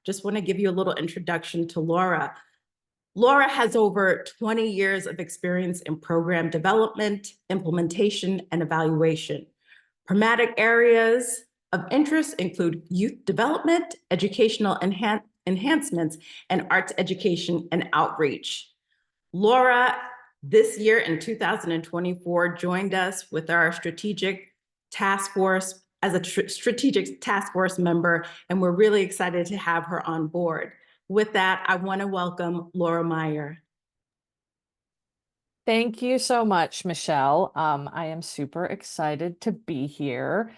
just want to give you a little introduction to Laura. Laura has over 20 years of experience in program development, implementation, and evaluation. Pragmatic areas of interest include youth development, educational enhancements, and arts education and outreach. Laura, this year in 2024, joined us with our strategic task force as a strategic task force member, and we're really excited to have her on board. With that, I want to welcome Laura Meyer. Thank you so much, Michelle. I am super excited to be here.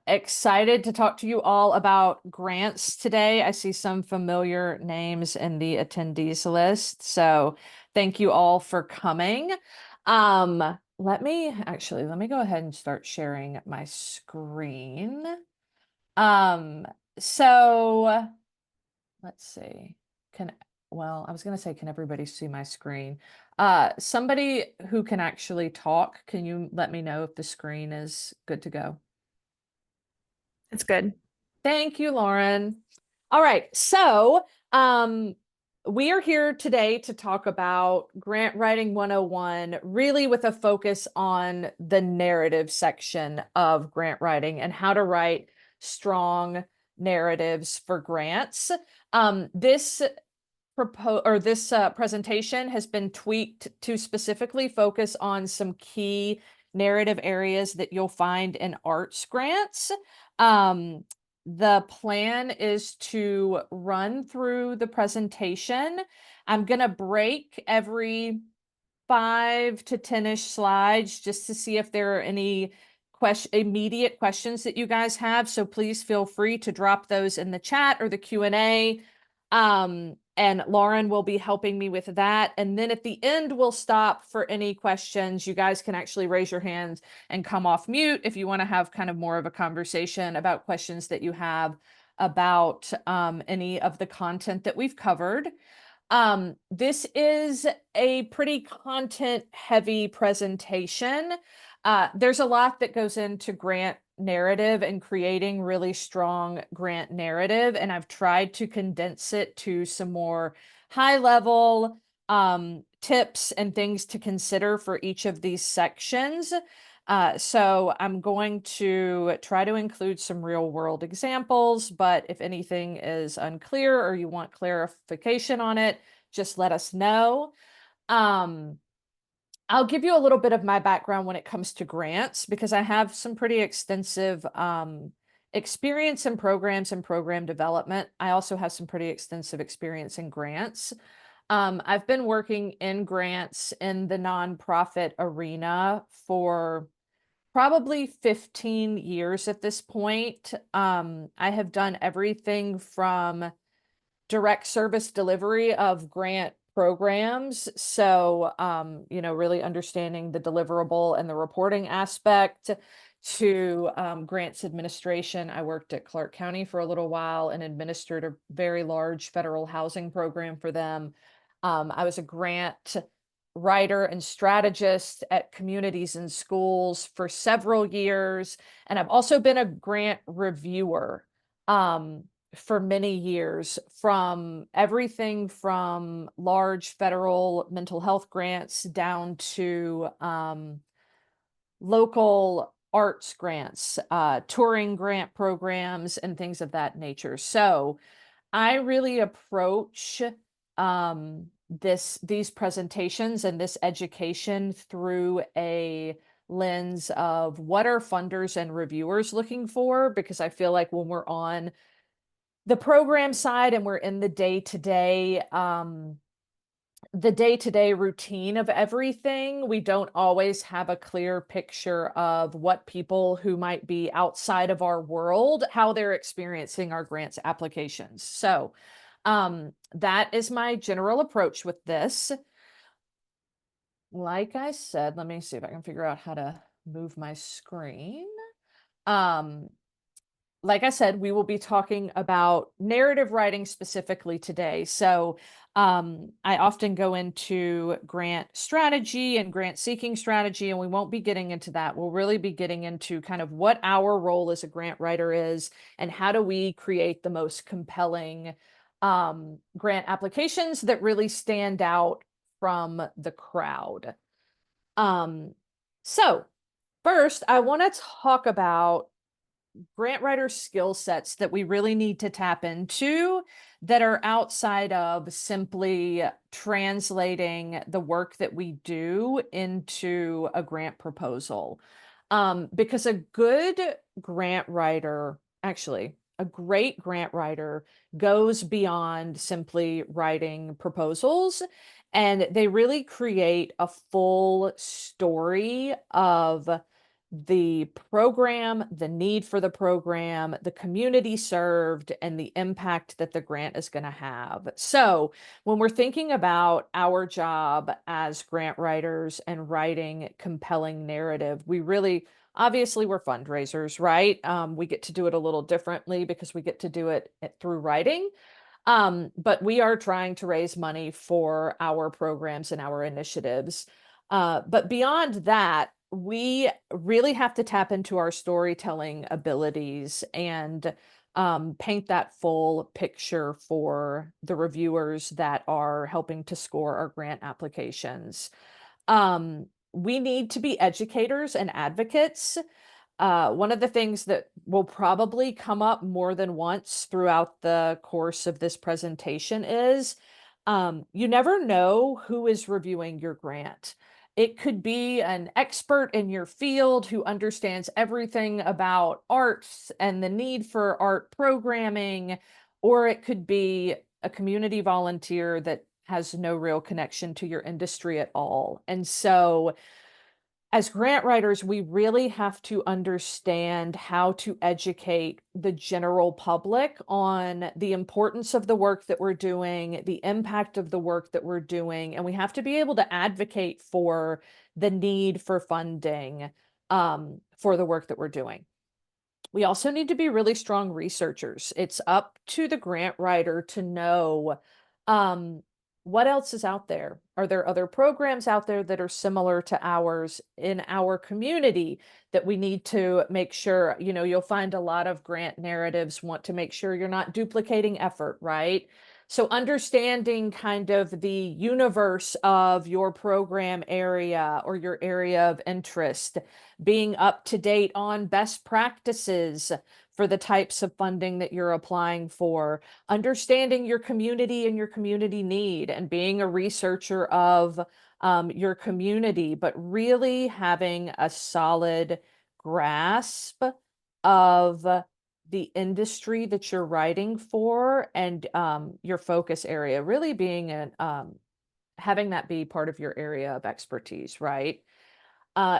Excited to talk to you all about grants today. I see some familiar names in the attendees list, so thank you all for coming. Let me go ahead and start sharing my screen. So let's see. I was going to say, can everybody see my screen? Somebody who can actually talk, can you let me know if the screen is good to go? It's good. Thank you, Lauren. All right, so we are here today to talk about Grant Writing 101, really with a focus on the narrative section of grant writing and how to write strong narratives for grants. This presentation has been tweaked to specifically focus on some key narrative areas that you'll find in arts grants. The plan is to run through the presentation. I'm going to break every 5 to 10-ish slides just to see if there are any immediate questions that you guys have. So please feel free to drop those in the chat or the Q&A. And Lauren will be helping me with that. And then at the end, we'll stop for any questions. You guys can actually raise your hands and come off mute if you want to have kind of more of a conversation about questions that you have about any of the content that we've covered. This is a pretty content-heavy presentation. There's a lot that goes into grant narrative and creating really strong grant narrative, and I've tried to condense it to some more high-level tips and things to consider for each of these sections. So I'm going to try to include some real-world examples, but if anything is unclear or you want clarification on it, just let us know. I'll give you a little bit of my background when it comes to grants, because I have some pretty extensive experience in programs and program development. I also have some pretty extensive experience in grants. I've been working in grants in the nonprofit arena for probably 15 years at this point. I have done everything from direct service delivery of grant programs. So, really understanding the deliverable and the reporting aspect, to grants administration. I worked at Clark County for a little while and administered a very large federal housing program for them. I was a grant writer and strategist at communities and schools for several years. And I've also been a grant reviewer for many years, from everything from large federal mental health grants down to local arts grants, touring grant programs, and things of that nature. So I really approach these presentations and this education through a lens of what are funders and reviewers looking for, because I feel like when we're on the program side and we're in the day-to-day routine of everything, we don't always have a clear picture of what people who might be outside of our world, how they're experiencing our grants applications. So that is my general approach with this. Like I said, let me see if I can figure out how to move my screen. like I said, we will be talking about narrative writing specifically today. So I often go into grant strategy and grant seeking strategy, and we won't be getting into that. We'll really be getting into kind of what our role as a grant writer is and how do we create the most compelling grant applications that really stand out from the crowd. So first, I want to talk about grant writer skill sets that we really need to tap into that are outside of simply translating the work that we do into a grant proposal. Because a good grant writer, actually, a great grant writer goes beyond simply writing proposals, and they really create a full story of the program, the need for the program, the community served, and the impact that the grant is going to have. So, when we're thinking about our job as grant writers and writing compelling narrative, we really, obviously, we're fundraisers, right? We get to do it a little differently because we get to do it through writing. But we are trying to raise money for our programs and our initiatives. But beyond that, we really have to tap into our storytelling abilities and paint that full picture for the reviewers that are helping to score our grant applications. We need to be educators and advocates. One of the things that will probably come up more than once throughout the course of this presentation is you never know who is reviewing your grant. It could be an expert in your field who understands everything about arts and the need for art programming, or it could be a community volunteer that has no real connection to your industry at all. And so, as grant writers, we really have to understand how to educate the general public on the importance of the work that we're doing, the impact of the work that we're doing, and we have to be able to advocate for the need for funding for the work that we're doing. We also need to be really strong researchers. It's up to the grant writer to know what else is out there. Are there other programs out there that are similar to ours in our community that we need to make sure, you'll find a lot of grant narratives want to make sure you're not duplicating effort, right? So understanding kind of the universe of your program area or your area of interest, being up to date on best practices for the types of funding that you're applying for, understanding your community and your community need, and being a researcher of your community, but really having a solid grasp of the industry that you're writing for and your focus area, really being having that be part of your area of expertise, right?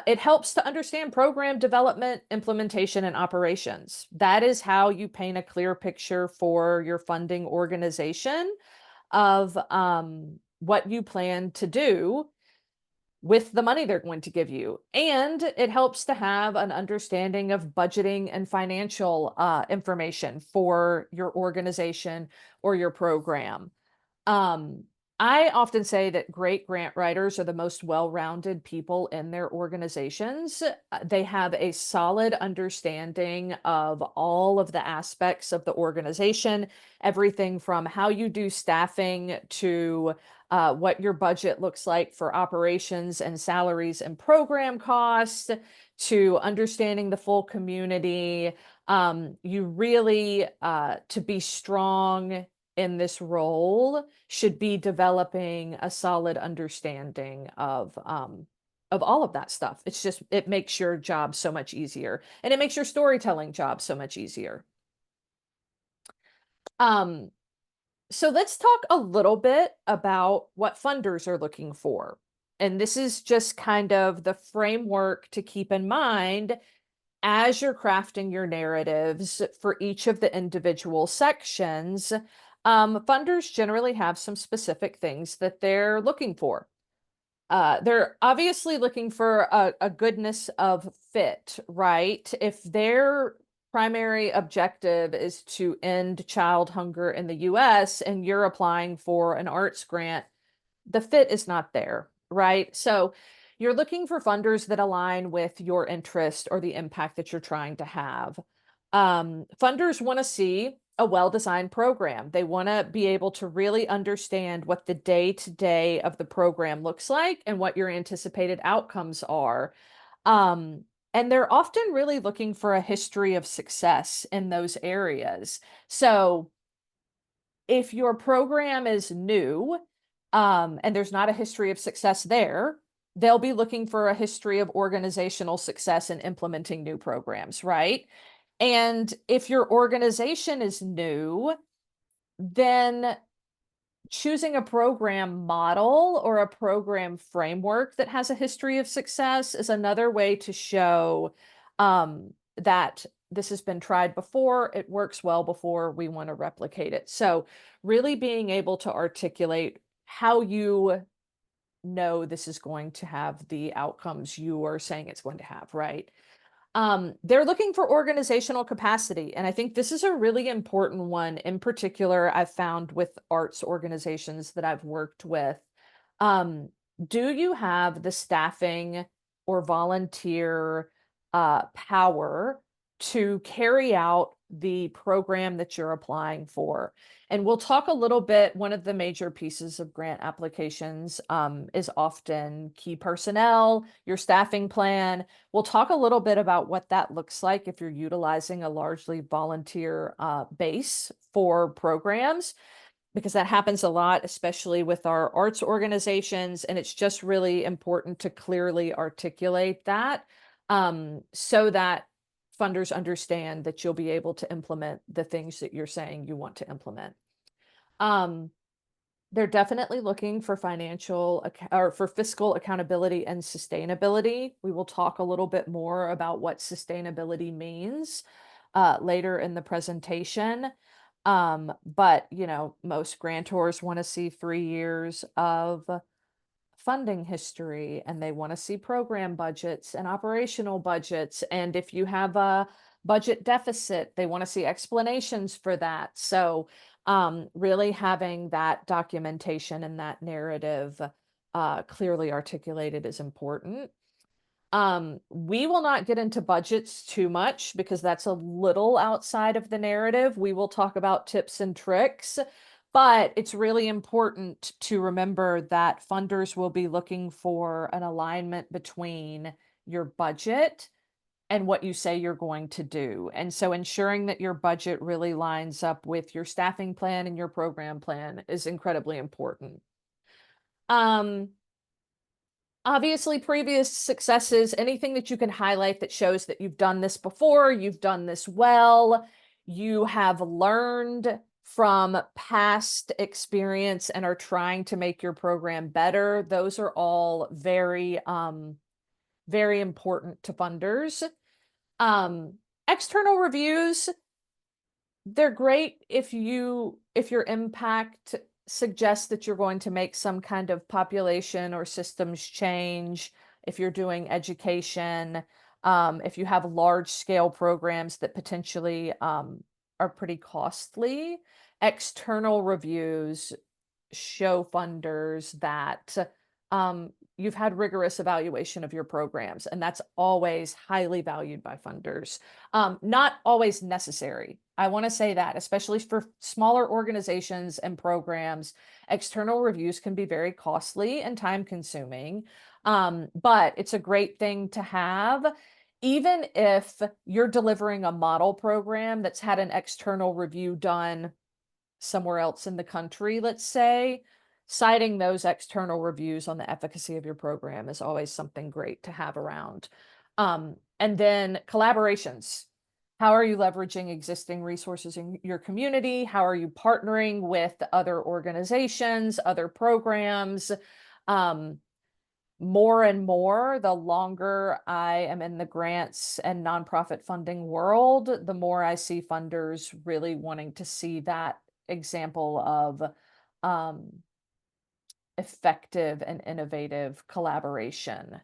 It helps to understand program development, implementation, and operations. That is how you paint a clear picture for your funding organization of what you plan to do with the money they're going to give you. And it helps to have an understanding of budgeting and financial information for your organization or your program. I often say that great grant writers are the most well-rounded people in their organizations. They have a solid understanding of all of the aspects of the organization, everything from how you do staffing to what your budget looks like for operations and salaries and program costs, to understanding the full community. You really, to be strong in this role, should be developing a solid understanding of all of that stuff. It makes your job so much easier, and it makes your storytelling job so much easier. So let's talk a little bit about what funders are looking for. And this is just kind of the framework to keep in mind as you're crafting your narratives for each of the individual sections. Funders generally have some specific things that they're looking for. They're obviously looking for a goodness of fit, right? If they're primary objective is to end child hunger in the US and you're applying for an arts grant, the fit is not there, right? So you're looking for funders that align with your interest or the impact that you're trying to have. Funders want to see a well-designed program. They want to be able to really understand what the day-to-day of the program looks like and what your anticipated outcomes are. And they're often really looking for a history of success in those areas. So if your program is new, and there's not a history of success there, they'll be looking for a history of organizational success in implementing new programs, right? And if your organization is new, then choosing a program model or a program framework that has a history of success is another way to show that this has been tried before, it works well before, we want to replicate it. So really being able to articulate how you know this is going to have the outcomes you are saying it's going to have, right? They're looking for organizational capacity. And I think this is a really important one. In particular, I've found with arts organizations that I've worked with. Do you have the staffing or volunteer power to carry out the program that you're applying for? And we'll talk a little bit, one of the major pieces of grant applications is often key personnel, your staffing plan. We'll talk a little bit about what that looks like if you're utilizing a largely volunteer base for programs, because that happens a lot, especially with our arts organizations. And it's just really important to clearly articulate that so that funders understand that you'll be able to implement the things that you're saying you want to implement. They're definitely looking for for fiscal accountability and sustainability. We will talk a little bit more about what sustainability means later in the presentation. But most grantors want to see 3 years of funding history, and they want to see program budgets and operational budgets. And if you have a budget deficit, they want to see explanations for that. So really having that documentation and that narrative clearly articulated is important. We will not get into budgets too much because that's a little outside of the narrative. We will talk about tips and tricks. But it's really important to remember that funders will be looking for an alignment between your budget and what you say you're going to do. And so ensuring that your budget really lines up with your staffing plan and your program plan is incredibly important. Obviously, previous successes, anything that you can highlight that shows that you've done this before, you've done this well, you have learned from past experience and are trying to make your program better. Those are all very, very important to funders. External reviews, they're great if your impact suggests that you're going to make some kind of population or systems change, if you're doing education, if you have large scale programs that potentially are pretty costly. External reviews show funders that you've had rigorous evaluation of your programs, and that's always highly valued by funders. Not always necessary. I want to say that, especially for smaller organizations and programs, external reviews can be very costly and time consuming, but it's a great thing to have. Even if you're delivering a model program that's had an external review done somewhere else in the country, let's say, citing those external reviews on the efficacy of your program is always something great to have around. And then collaborations. How are you leveraging existing resources in your community? How are you partnering with other organizations, other programs? More and more, the longer I am in the grants and nonprofit funding world, the more I see funders really wanting to see that example of effective and innovative collaboration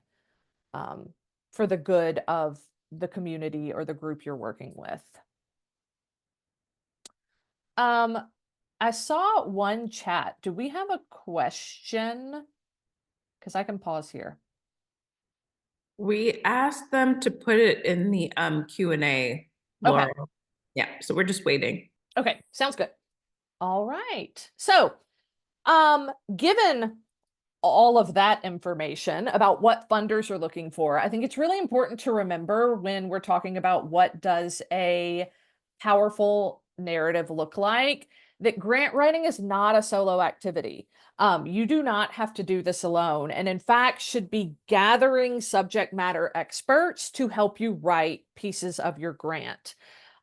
for the good of the community or the group you're working with. I saw one chat. Do we have a question? Because I can pause here. We asked them to put it in the Q&A, Laura. Yeah, so we're just waiting. Okay, sounds good. All right. So, given all of that information about what funders are looking for, I think it's really important to remember when we're talking about what does a powerful narrative look like, that grant writing is not a solo activity. You do not have to do this alone, and in fact should be gathering subject matter experts to help you write pieces of your grant.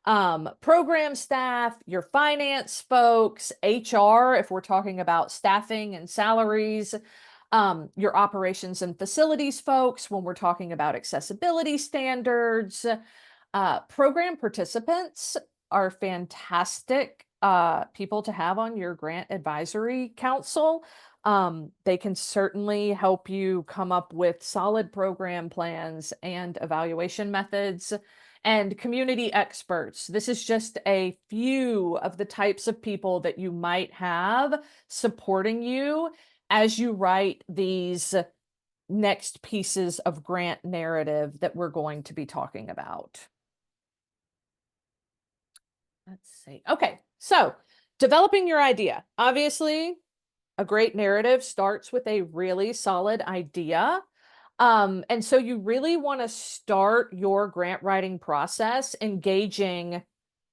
Program staff, your finance folks, HR, if we're talking about staffing and salaries, your operations and facilities folks, when we're talking about accessibility standards, program participants are fantastic people to have on your grant advisory council. They can certainly help you come up with solid program plans and evaluation methods. And community experts. This is just a few of the types of people that you might have supporting you as you write these next pieces of grant narrative that we're going to be talking about. Let's see. Okay, so developing your idea. Obviously, a great narrative starts with a really solid idea. And so you really want to start your grant writing process engaging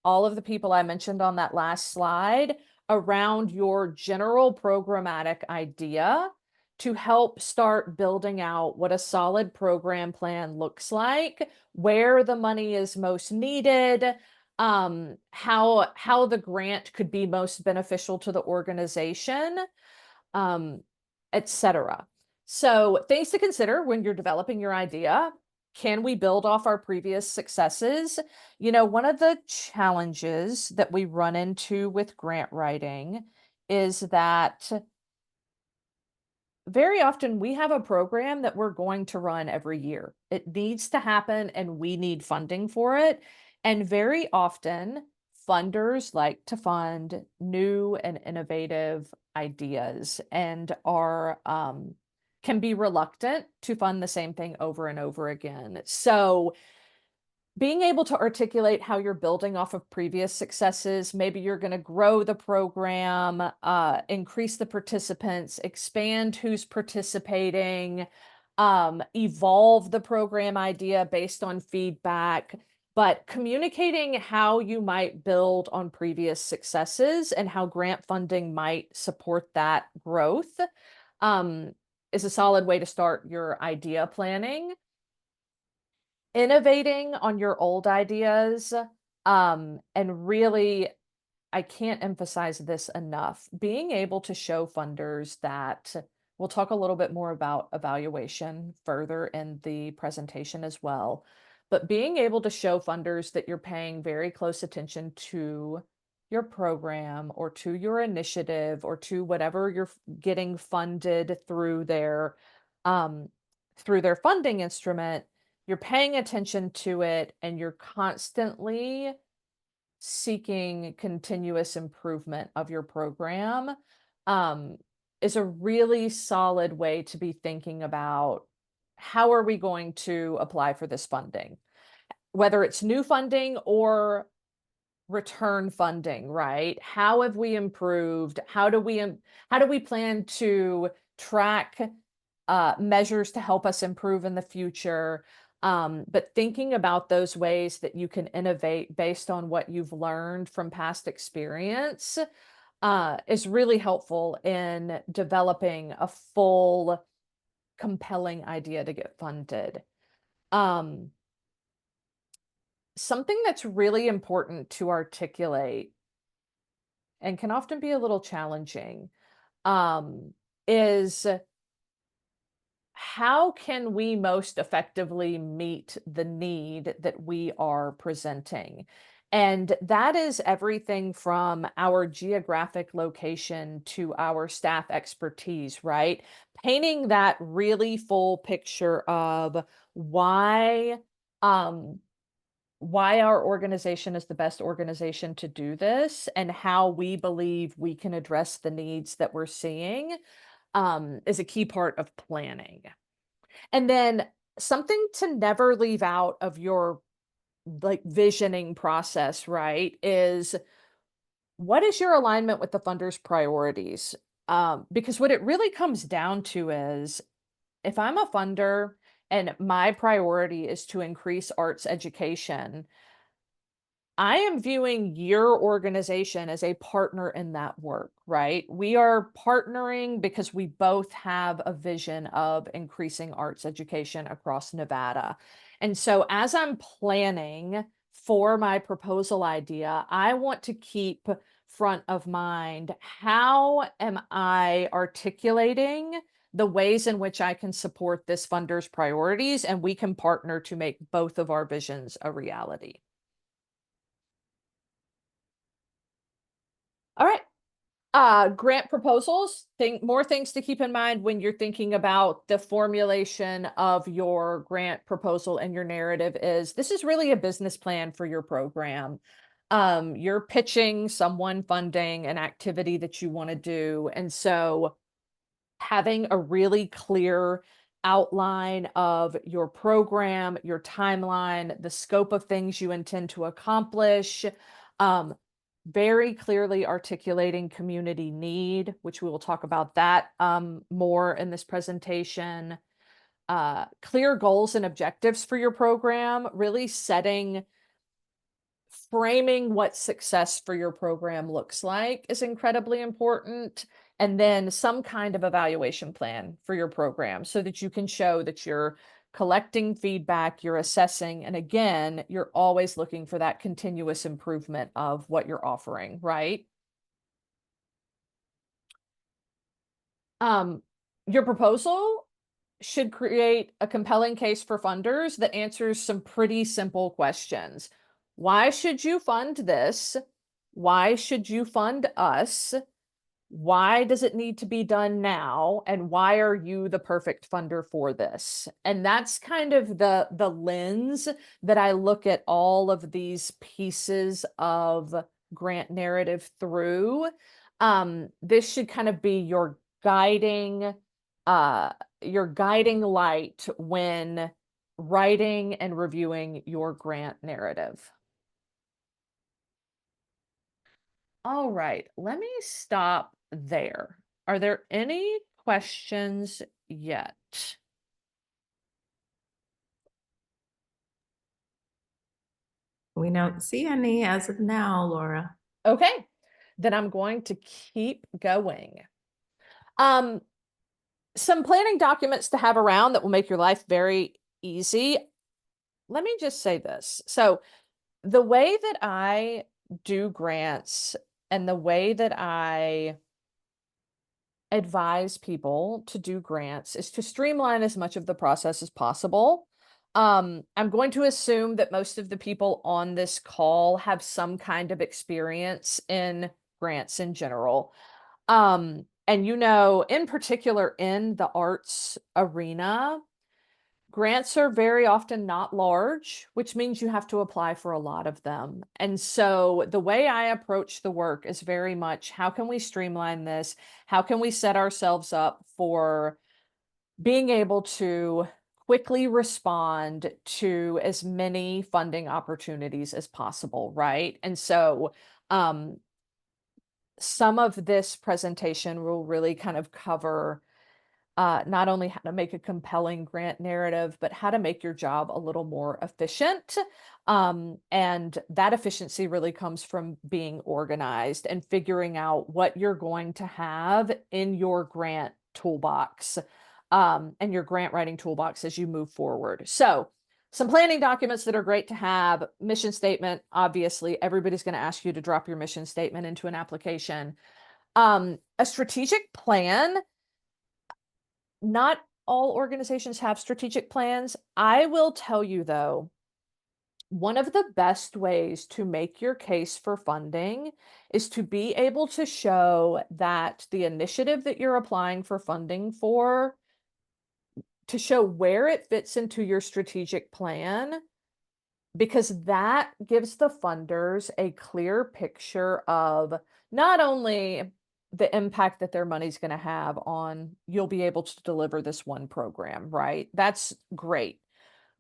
all of the people I mentioned on that last slide around your general programmatic idea to help start building out what a solid program plan looks like, where the money is most needed, how the grant could be most beneficial to the organization, etc. So things to consider when you're developing your idea. Can we build off our previous successes? You know, one of the challenges that we run into with grant writing is that very often we have a program that we're going to run every year. It needs to happen and we need funding for it. And very often funders like to fund new and innovative ideas and are can be reluctant to fund the same thing over and over again. So being able to articulate how you're building off of previous successes, maybe you're going to grow the program, increase the participants, expand who's participating, evolve the program idea based on feedback, but communicating how you might build on previous successes and how grant funding might support that growth is a solid way to start your idea planning. Innovating on your old ideas, and really, I can't emphasize this enough, being able to show funders that we'll talk a little bit more about evaluation further in the presentation as well, but being able to show funders that you're paying very close attention to your program or to your initiative or to whatever you're getting funded through their funding instrument. You're paying attention to it and you're constantly seeking continuous improvement of your program is a really solid way to be thinking about how are we going to apply for this funding, whether it's new funding or return funding, right? How have we improved? How do we plan to track measures to help us improve in the future? But thinking about those ways that you can innovate based on what you've learned from past experience is really helpful in developing a full, compelling idea to get funded. Something that's really important to articulate and can often be a little challenging is how can we most effectively meet the need that we are presenting? And that is everything from our geographic location to our staff expertise, right? Painting that really full picture of why why our organization is the best organization to do this and how we believe we can address the needs that we're seeing, is a key part of planning. And then something to never leave out of your like visioning process, right, is what is your alignment with the funder's priorities? Because what it really comes down to is if I'm a funder and my priority is to increase arts education, I am viewing your organization as a partner in that work, right? We are partnering because we both have a vision of increasing arts education across Nevada. And so as I'm planning for my proposal idea, I want to keep front of mind, how am I articulating the ways in which I can support this funder's priorities, and we can partner to make both of our visions a reality. All right. Grant proposals, more things to keep in mind when you're thinking about the formulation of your grant proposal and your narrative is this is really a business plan for your program. You're pitching someone funding an activity that you want to do. And so having a really clear outline of your program, your timeline, the scope of things you intend to accomplish, um, very clearly articulating community need, which we will talk about that more in this presentation. Clear goals and objectives for your program, really framing what success for your program looks like is incredibly important. And then some kind of evaluation plan for your program so that you can show that you're collecting feedback, you're assessing, and again, you're always looking for that continuous improvement of what you're offering, right? Your proposal should create a compelling case for funders that answers some pretty simple questions. Why should you fund this? Why should you fund us? Why does it need to be done now? And why are you the perfect funder for this? And that's kind of the lens that I look at all of these pieces of grant narrative through. This should kind of be your guiding light when writing and reviewing your grant narrative. All right, let me stop there. Are there any questions yet? We don't see any as of now, Laura. Okay, then I'm going to keep going. Some planning documents to have around that will make your life very easy. Let me just say this. So the way that I do grants and the way that I advise people to do grants is to streamline as much of the process as possible. I'm going to assume that most of the people on this call have some kind of experience in grants in general. And in particular in the arts arena, grants are very often not large, which means you have to apply for a lot of them. And so the way I approach the work is very much, how can we streamline this? How can we set ourselves up for being able to quickly respond to as many funding opportunities as possible, right? And so some of this presentation will really kind of cover not only how to make a compelling grant narrative, but how to make your job a little more efficient. And that efficiency really comes from being organized and figuring out what you're going to have in your grant toolbox and your grant writing toolbox as you move forward. So some planning documents that are great to have: mission statement. Obviously, everybody's going to ask you to drop your mission statement into an application. A strategic plan. Not all organizations have strategic plans. I will tell you though, one of the best ways to make your case for funding is to be able to show that the initiative that you're applying for funding for, to show where it fits into your strategic plan, because that gives the funders a clear picture of not only the impact that their money's going to have on you'll be able to deliver this one program, right? That's great.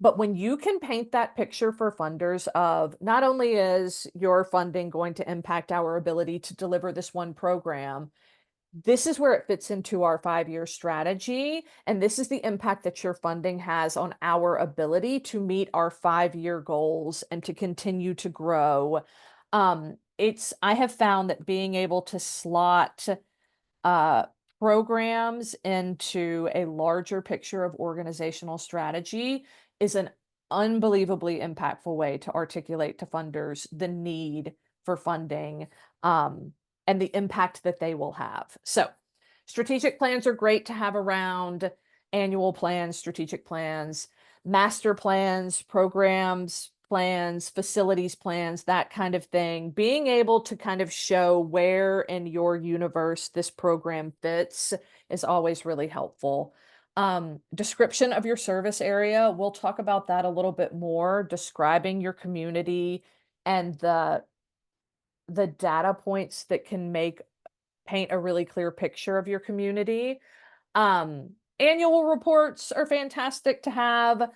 But when you can paint that picture for funders of not only is your funding going to impact our ability to deliver this one program, this is where it fits into our 5-year strategy. And this is the impact that your funding has on our ability to meet our 5-year goals and to continue to grow. I have found that being able to slot programs into a larger picture of organizational strategy is an unbelievably impactful way to articulate to funders the need for funding and the impact that they will have. So strategic plans are great to have around, annual plans, strategic plans, master plans, programs, plans, facilities plans, that kind of thing. Being able to kind of show where in your universe this program fits is always really helpful. Description of your service area. We'll talk about that a little bit more, describing your community and the data points that can paint a really clear picture of your community. Annual reports are fantastic to have.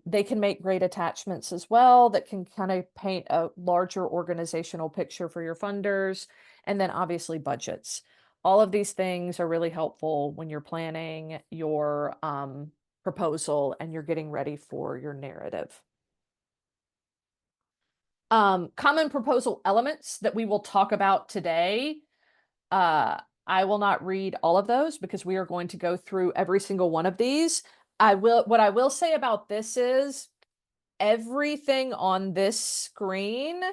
They can make great attachments as well that can kind of paint a larger organizational picture for your funders. And then obviously budgets. All of these things are really helpful when you're planning your proposal and you're getting ready for your narrative. Common proposal elements that we will talk about today. I will not read all of those because we are going to go through every single one of these. What I will say about this is everything on this screen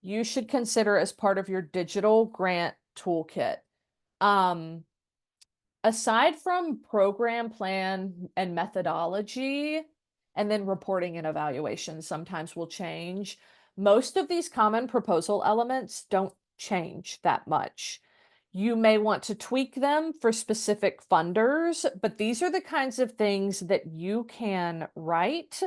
you should consider as part of your digital grant toolkit. Aside from program plan and methodology, and then reporting and evaluation sometimes will change, most of these common proposal elements don't change that much. You may want to tweak them for specific funders, but these are the kinds of things that you can write,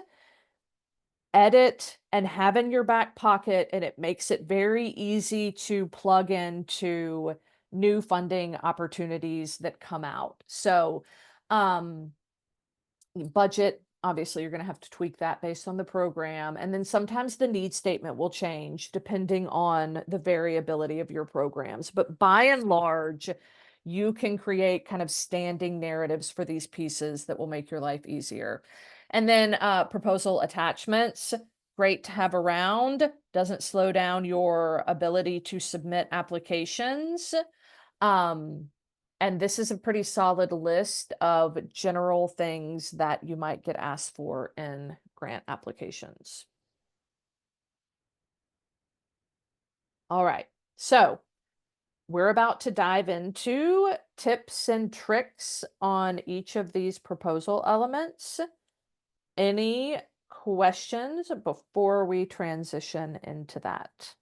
edit, and have in your back pocket, and it makes it very easy to plug into new funding opportunities that come out. So, budget, obviously you're going to have to tweak that based on the program. And then sometimes the need statement will change depending on the variability of your programs. But by and large, you can create kind of standing narratives for these pieces that will make your life easier. And then proposal attachments, great to have around, doesn't slow down your ability to submit applications. And this is a pretty solid list of general things that you might get asked for in grant applications. All right, so we're about to dive into tips and tricks on each of these proposal elements. Any questions before we transition into that?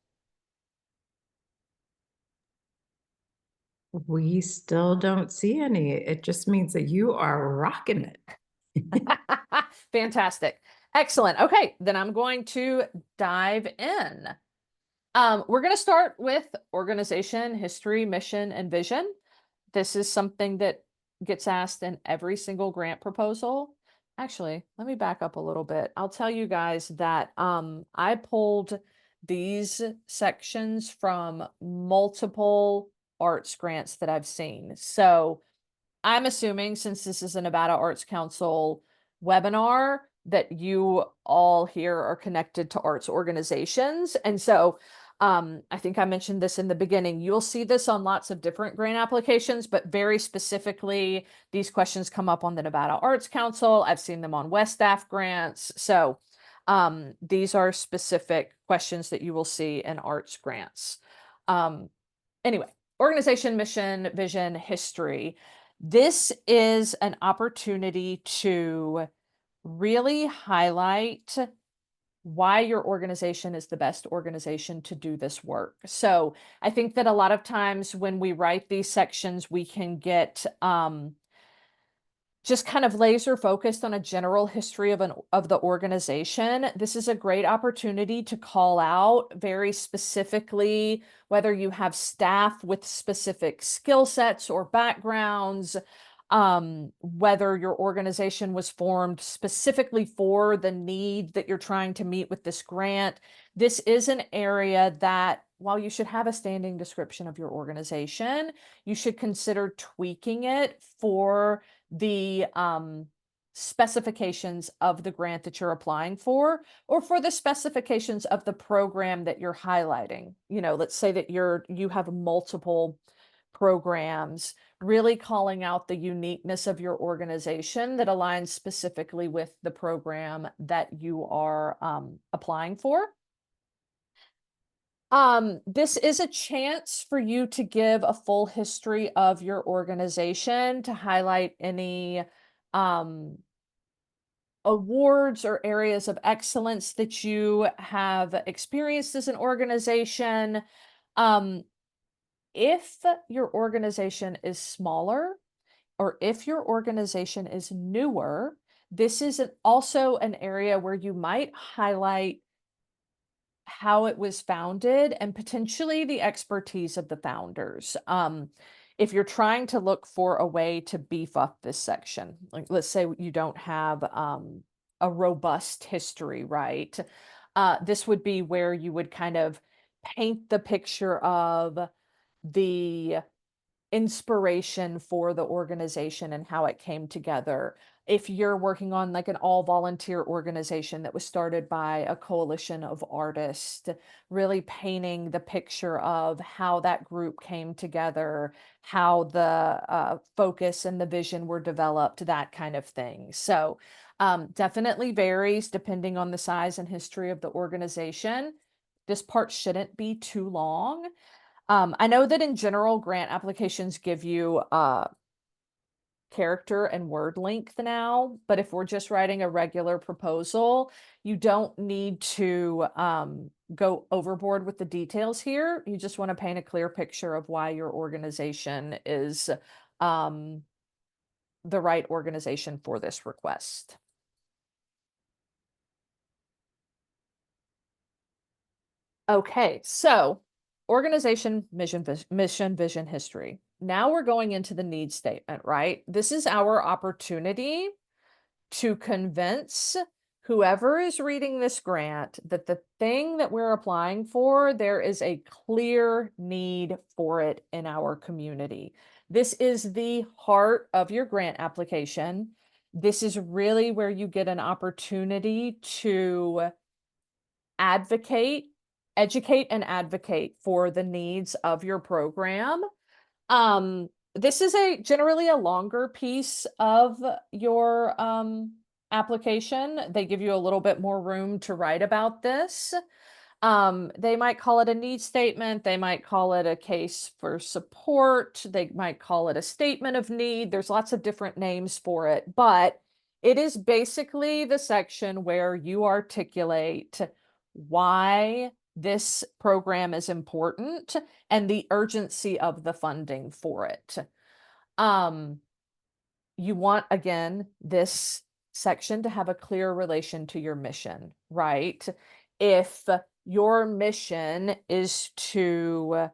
We still don't see any. It just means that you are rocking it. Fantastic. Excellent. Okay, then I'm going to dive in. We're going to start with organization, history, mission, and vision. This is something that gets asked in every single grant proposal. Actually, let me back up a little bit. I'll tell you guys that I pulled these sections from multiple arts grants that I've seen. So I'm assuming, since this is a Nevada Arts Council webinar, that you all here are connected to arts organizations. And so I think I mentioned this in the beginning. You'll see this on lots of different grant applications, but very specifically, these questions come up on the Nevada Arts Council. I've seen them on WestStaff grants. So these are specific questions that you will see in arts grants. Anyway, organization, mission, vision, history. This is an opportunity to really highlight why your organization is the best organization to do this work. So I think that a lot of times when we write these sections, we can get just kind of laser focused on a general history of the organization. This is a great opportunity to call out very specifically whether you have staff with specific skill sets or backgrounds, whether your organization was formed specifically for the need that you're trying to meet with this grant. This is an area that, while you should have a standing description of your organization, you should consider tweaking it for the specifications of the grant that you're applying for, or for the specifications of the program that you're highlighting. You know, let's say that you have multiple programs, really calling out the uniqueness of your organization that aligns specifically with the program that you are applying for. This is a chance for you to give a full history of your organization, to highlight any awards or areas of excellence that you have experienced as an organization. If your organization is smaller, or if your organization is newer, this is also an area where you might highlight how it was founded and potentially the expertise of the founders. If you're trying to look for a way to beef up this section, like let's say you don't have a robust history, right? This would be where you would kind of paint the picture of the inspiration for the organization and how it came together. If you're working on like an all volunteer organization that was started by a coalition of artists, really painting the picture of how that group came together, how the focus and the vision were developed, that kind of thing. So definitely varies depending on the size and history of the organization. This part shouldn't be too long. I know that in general, grant applications give you character and word length now, but if we're just writing a regular proposal, you don't need to go overboard with the details here. You just want to paint a clear picture of why your organization is the right organization for this request. Okay, so organization, mission, vision, history. Now we're going into the need statement, right? This is our opportunity to convince whoever is reading this grant that the thing that we're applying for, there is a clear need for it in our community. This is the heart of your grant application. This is really where you get an opportunity to educate and advocate for the needs of your program. This is generally a longer piece of your application. They give you a little bit more room to write about this. They might call it a need statement. They might call it a case for support. They might call it a statement of need. There's lots of different names for it, but it is basically the section where you articulate why this program is important and the urgency of the funding for it. You want, again, this section to have a clear relation to your mission, right? If your mission is to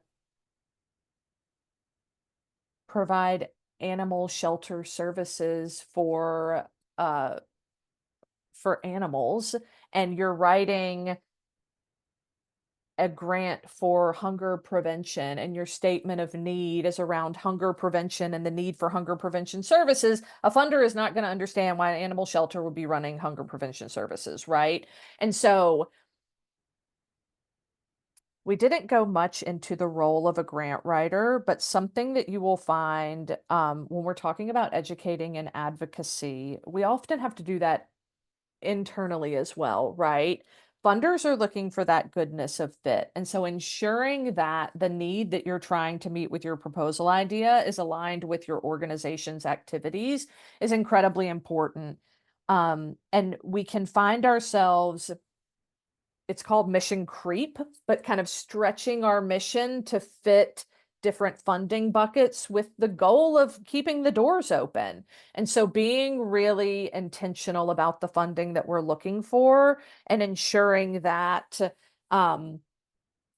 provide animal shelter services for animals, and you're writing a grant for hunger prevention, and your statement of need is around hunger prevention and the need for hunger prevention services, a funder is not going to understand why an animal shelter would be running hunger prevention services, right? And so we didn't go much into the role of a grant writer, but something that you will find when we're talking about educating and advocacy, we often have to do that internally as well, right? Funders are looking for that goodness of fit. And so ensuring that the need that you're trying to meet with your proposal idea is aligned with your organization's activities is incredibly important. And we can find ourselves, it's called mission creep, but kind of stretching our mission to fit different funding buckets with the goal of keeping the doors open. And so being really intentional about the funding that we're looking for and ensuring that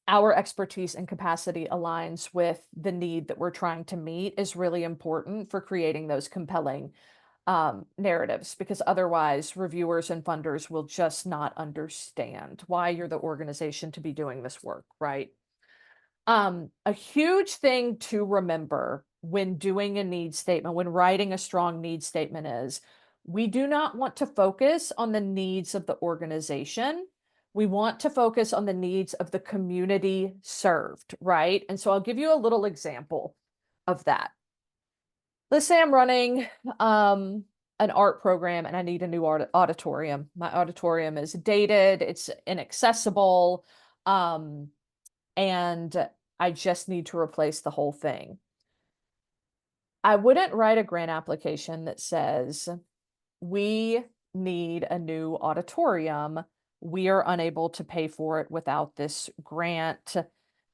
our expertise and capacity aligns with the need that we're trying to meet is really important for creating those compelling narratives, because otherwise reviewers and funders will just not understand why you're the organization to be doing this work, right? A huge thing to remember when doing a need statement, when writing a strong need statement, is we do not want to focus on the needs of the organization. We want to focus on the needs of the community served, right? And so I'll give you a little example of that. Let's say I'm running an art program and I need a new auditorium. My auditorium is dated, it's inaccessible, and I just need to replace the whole thing. I wouldn't write a grant application that says, we need a new auditorium. We are unable to pay for it without this grant,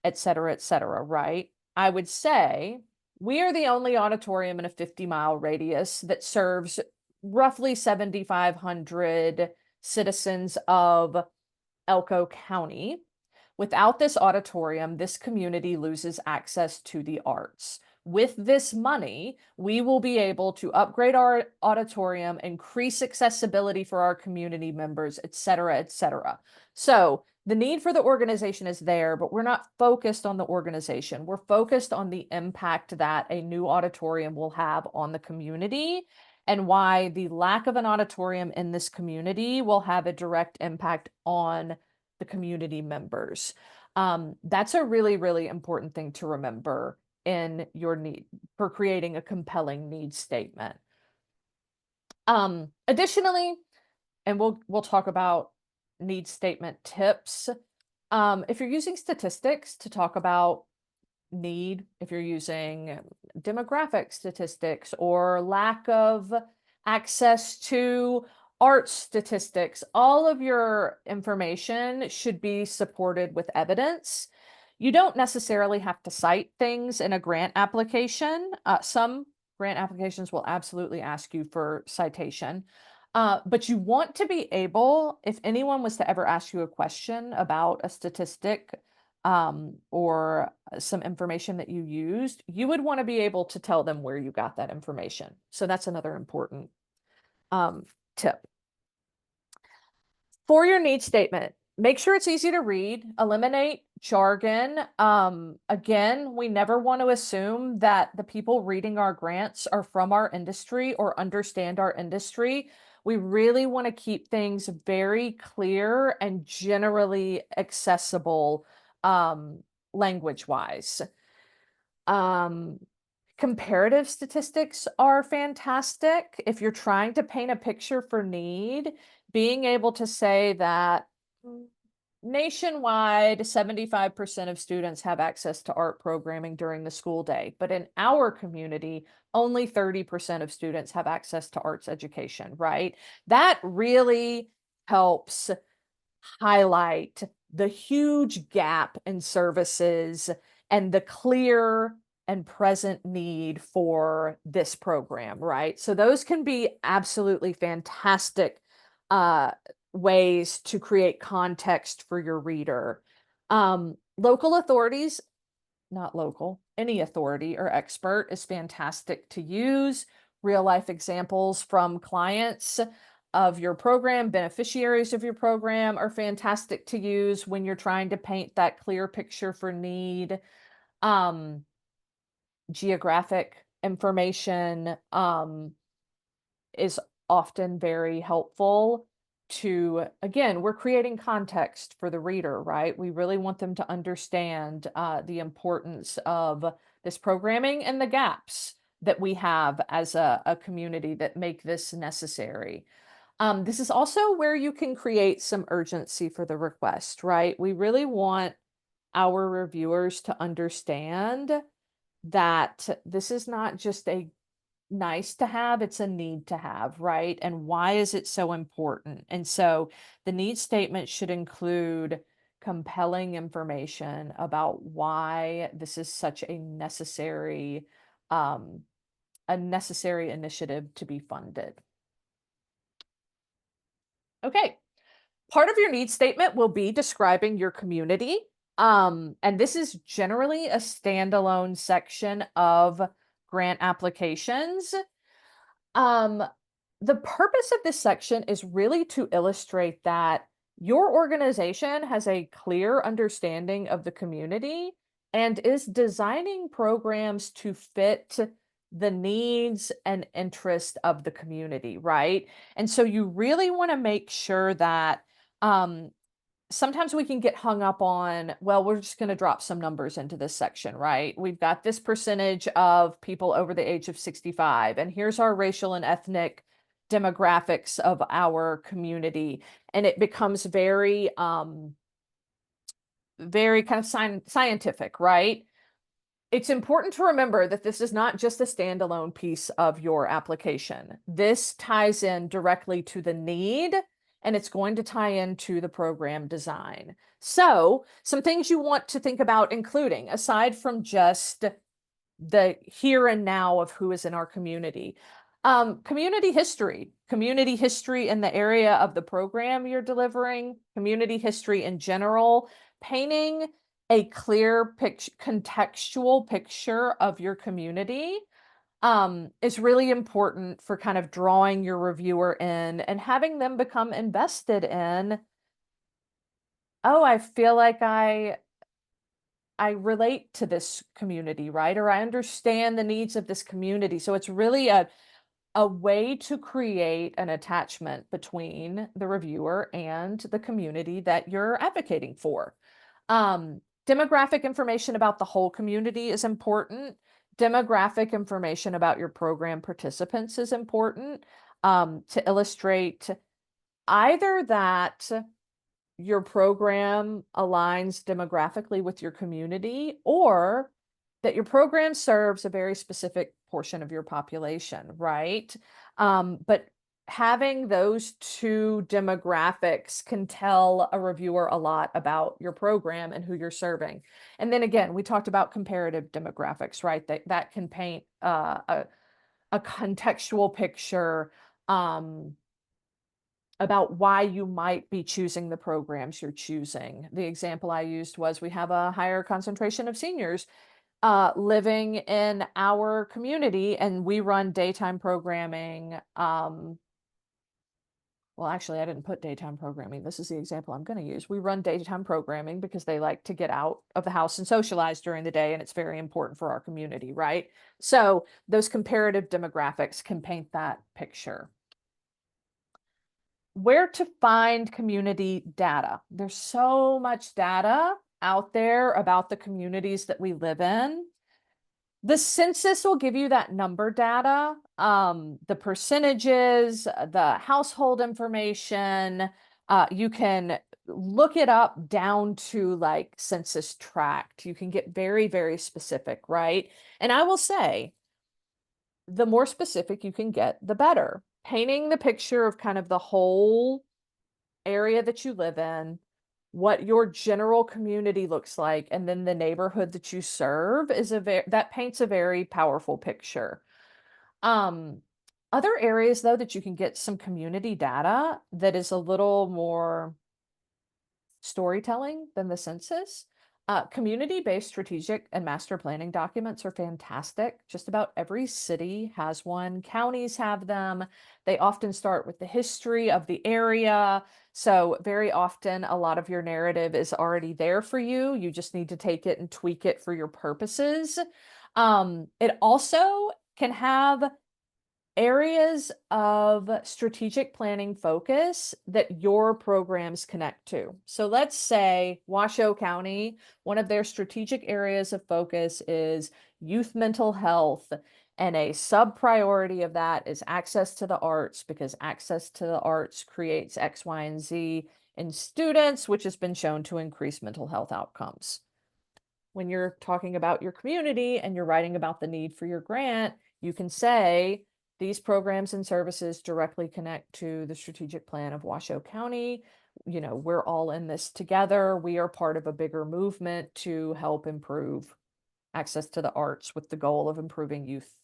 et cetera, right? I would say, we are the only auditorium in a 50-mile radius that serves roughly 7,500 citizens of Elko County. Without this auditorium, this community loses access to the arts. With this money, we will be able to upgrade our auditorium, increase accessibility for our community members, et cetera, et cetera. So the need for the organization is there, but we're not focused on the organization. We're focused on the impact that a new auditorium will have on the community, and why the lack of an auditorium in this community will have a direct impact on the community members. That's a really, really important thing to remember in your need for creating a compelling need statement. Additionally, and we'll talk about need statement tips. If you're using statistics to talk about need, if you're using demographic statistics or lack of access to art statistics, all of your information should be supported with evidence. You don't necessarily have to cite things in a grant application. Some grant applications will absolutely ask you for citation. But you want to be able, if anyone was to ever ask you a question about a statistic or some information that you used, you would want to be able to tell them where you got that information. So that's another important tip. For your need statement, make sure it's easy to read, eliminate jargon. Again, we never want to assume that the people reading our grants are from our industry or understand our industry. We really want to keep things very clear and generally accessible language-wise. Comparative statistics are fantastic. If you're trying to paint a picture for need, being able to say that nationwide, 75% of students have access to art programming during the school day, but in our community, only 30% of students have access to arts education, right? That really helps highlight the huge gap in services and the clear and present need for this program, right? So those can be absolutely fantastic ways to create context for your reader. Local authorities, not local, any authority or expert is fantastic to use. Real life examples from clients of your program, beneficiaries of your program, are fantastic to use when you're trying to paint that clear picture for need. Geographic information is often very helpful to, again, we're creating context for the reader, right? We really want them to understand the importance of this programming and the gaps that we have as a community that make this necessary. This is also where you can create some urgency for the request, right? We really want our reviewers to understand that this is not just a nice to have, it's a need to have, right? And why is it so important? And so the need statement should include compelling information about why this is such a necessary initiative to be funded. Okay. Part of your needs statement will be describing your community. And this is generally a standalone section of grant applications. The purpose of this section is really to illustrate that your organization has a clear understanding of the community and is designing programs to fit the needs and interest of the community, right? And so you really want to make sure that sometimes we can get hung up on, well, we're just going to drop some numbers into this section, right? We've got this percentage of people over the age of 65, and here's our racial and ethnic demographics of our community. And it becomes very, very kind of scientific, right? It's important to remember that this is not just a standalone piece of your application. This ties in directly to the need, and it's going to tie into the program design. So, some things you want to think about including, aside from just the here and now of who is in our community. Community history in the area of the program you're delivering, community history in general, painting a clear contextual picture of your community is really important for kind of drawing your reviewer in and having them become invested in, oh, I feel like I relate to this community, right? Or I understand the needs of this community. So it's really a way to create an attachment between the reviewer and the community that you're advocating for. Demographic information about the whole community is important. Demographic information about your program participants is important to illustrate either that your program aligns demographically with your community or that your program serves a very specific portion of your population, right? But having those two demographics can tell a reviewer a lot about your program and who you're serving. And then again, we talked about comparative demographics, right? That can paint a contextual picture about why you might be choosing the programs you're choosing. The example I used was we have a higher concentration of seniors living in our community, and we run daytime programming. Well, actually, I didn't put daytime programming. This is the example I'm going to use. We run daytime programming because they like to get out of the house and socialize during the day, and it's very important for our community, right? So those comparative demographics can paint that picture. Where to find community data? There's so much data out there about the communities that we live in. The census will give you that number data, the percentages, the household information. You can look it up down to like census tract. You can get very, very specific, right? And I will say, the more specific you can get, the better. Painting the picture of kind of the whole area that you live in, what your general community looks like, and then the neighborhood that you serve is that paints a very powerful picture. Other areas though that you can get some community data that is a little more storytelling than the census. Community-based strategic and master planning documents are fantastic. Just about every city has one. Counties have them. They often start with the history of the area. So very often a lot of your narrative is already there for you. You just need to take it and tweak it for your purposes. It also can have areas of strategic planning focus that your programs connect to. So let's say Washoe County, one of their strategic areas of focus is youth mental health, and a sub-priority of that is access to the arts, because access to the arts creates X, Y, and Z in students, which has been shown to increase mental health outcomes. When you're talking about your community and you're writing about the need for your grant, you can say, these programs and services directly connect to the strategic plan of Washoe County. we're all in this together. We are part of a bigger movement to help improve access to the arts with the goal of improving youth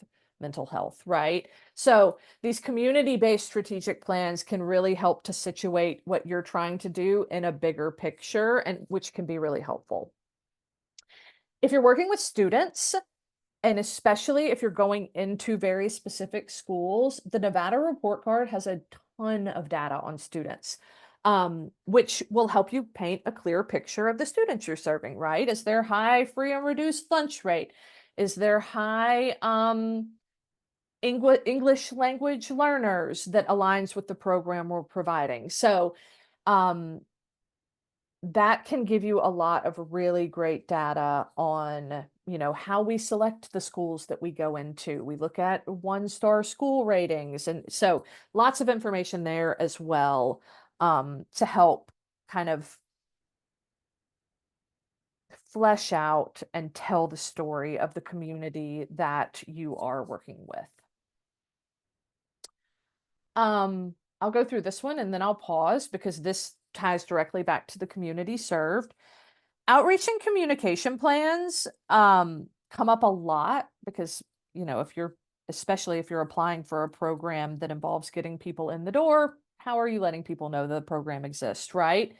mental health, right? So these community-based strategic plans can really help to situate what you're trying to do in a bigger picture, and which can be really helpful. If you're working with students, and especially if you're going into very specific schools, the Nevada report card has a ton of data on students, which will help you paint a clear picture of the students you're serving, right? Is there high free and reduced lunch rate? Is there high English language learners that aligns with the program we're providing? So that can give you a lot of really great data on, how we select the schools that we go into. We look at 1-star school ratings. And so lots of information there as well, to help kind of flesh out and tell the story of the community that you are working with. I'll go through this one and then I'll pause because this ties directly back to the community served. Outreach and communication plans come up a lot because, especially if you're applying for a program that involves getting people in the door, how are you letting people know the program exists, right?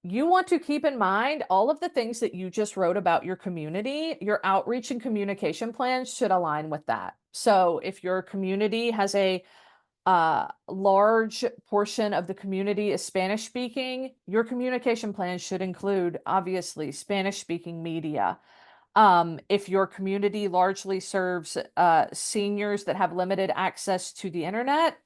You want to keep in mind all of the things that you just wrote about your community. Your outreach and communication plans should align with that. So if your community has a large portion of the community is Spanish speaking, your communication plan should include, obviously, Spanish speaking media. If your community largely serves seniors that have limited access to the internet,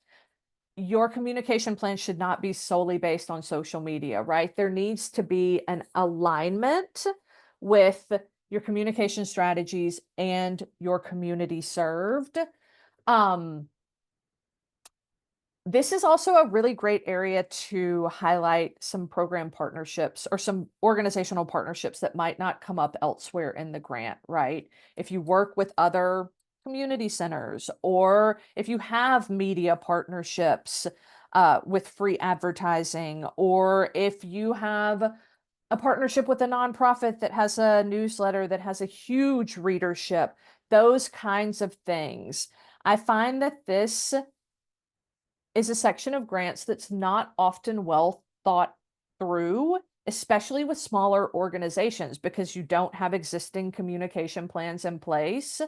your communication plan should not be solely based on social media, right? There needs to be an alignment with your communication strategies and your community served. This is also a really great area to highlight some program partnerships or some organizational partnerships that might not come up elsewhere in the grant, right? If you work with other community centers, or if you have media partnerships with free advertising, or if you have a partnership with a nonprofit that has a newsletter that has a huge readership, those kinds of things. I find that this is a section of grants that's not often well thought through, especially with smaller organizations, because you don't have existing communication plans in place.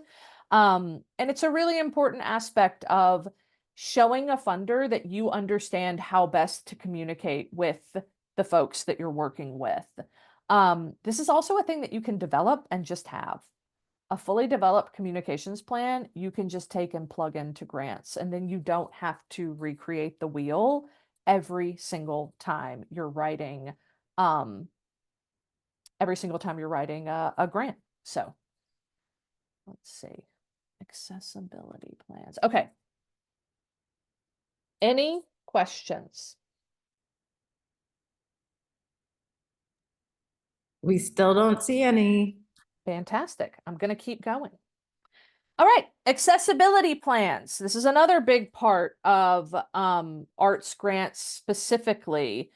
And it's a really important aspect of showing a funder that you understand how best to communicate with the folks that you're working with. This is also a thing that you can develop and just have. A fully developed communications plan, you can just take and plug into grants, and then you don't have to recreate the wheel every single time you're writing, a grant. So let's see, accessibility plans. Okay. Any questions? We still don't see any. Fantastic. I'm going to keep going. All right, accessibility plans. This is another big part of arts grants specifically.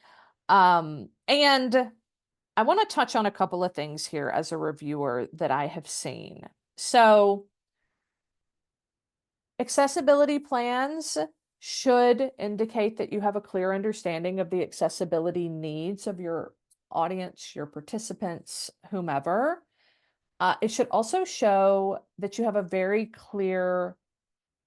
And I want to touch on a couple of things here as a reviewer that I have seen. So accessibility plans should indicate that you have a clear understanding of the accessibility needs of your audience, your participants, whomever. It should also show that you have a very clear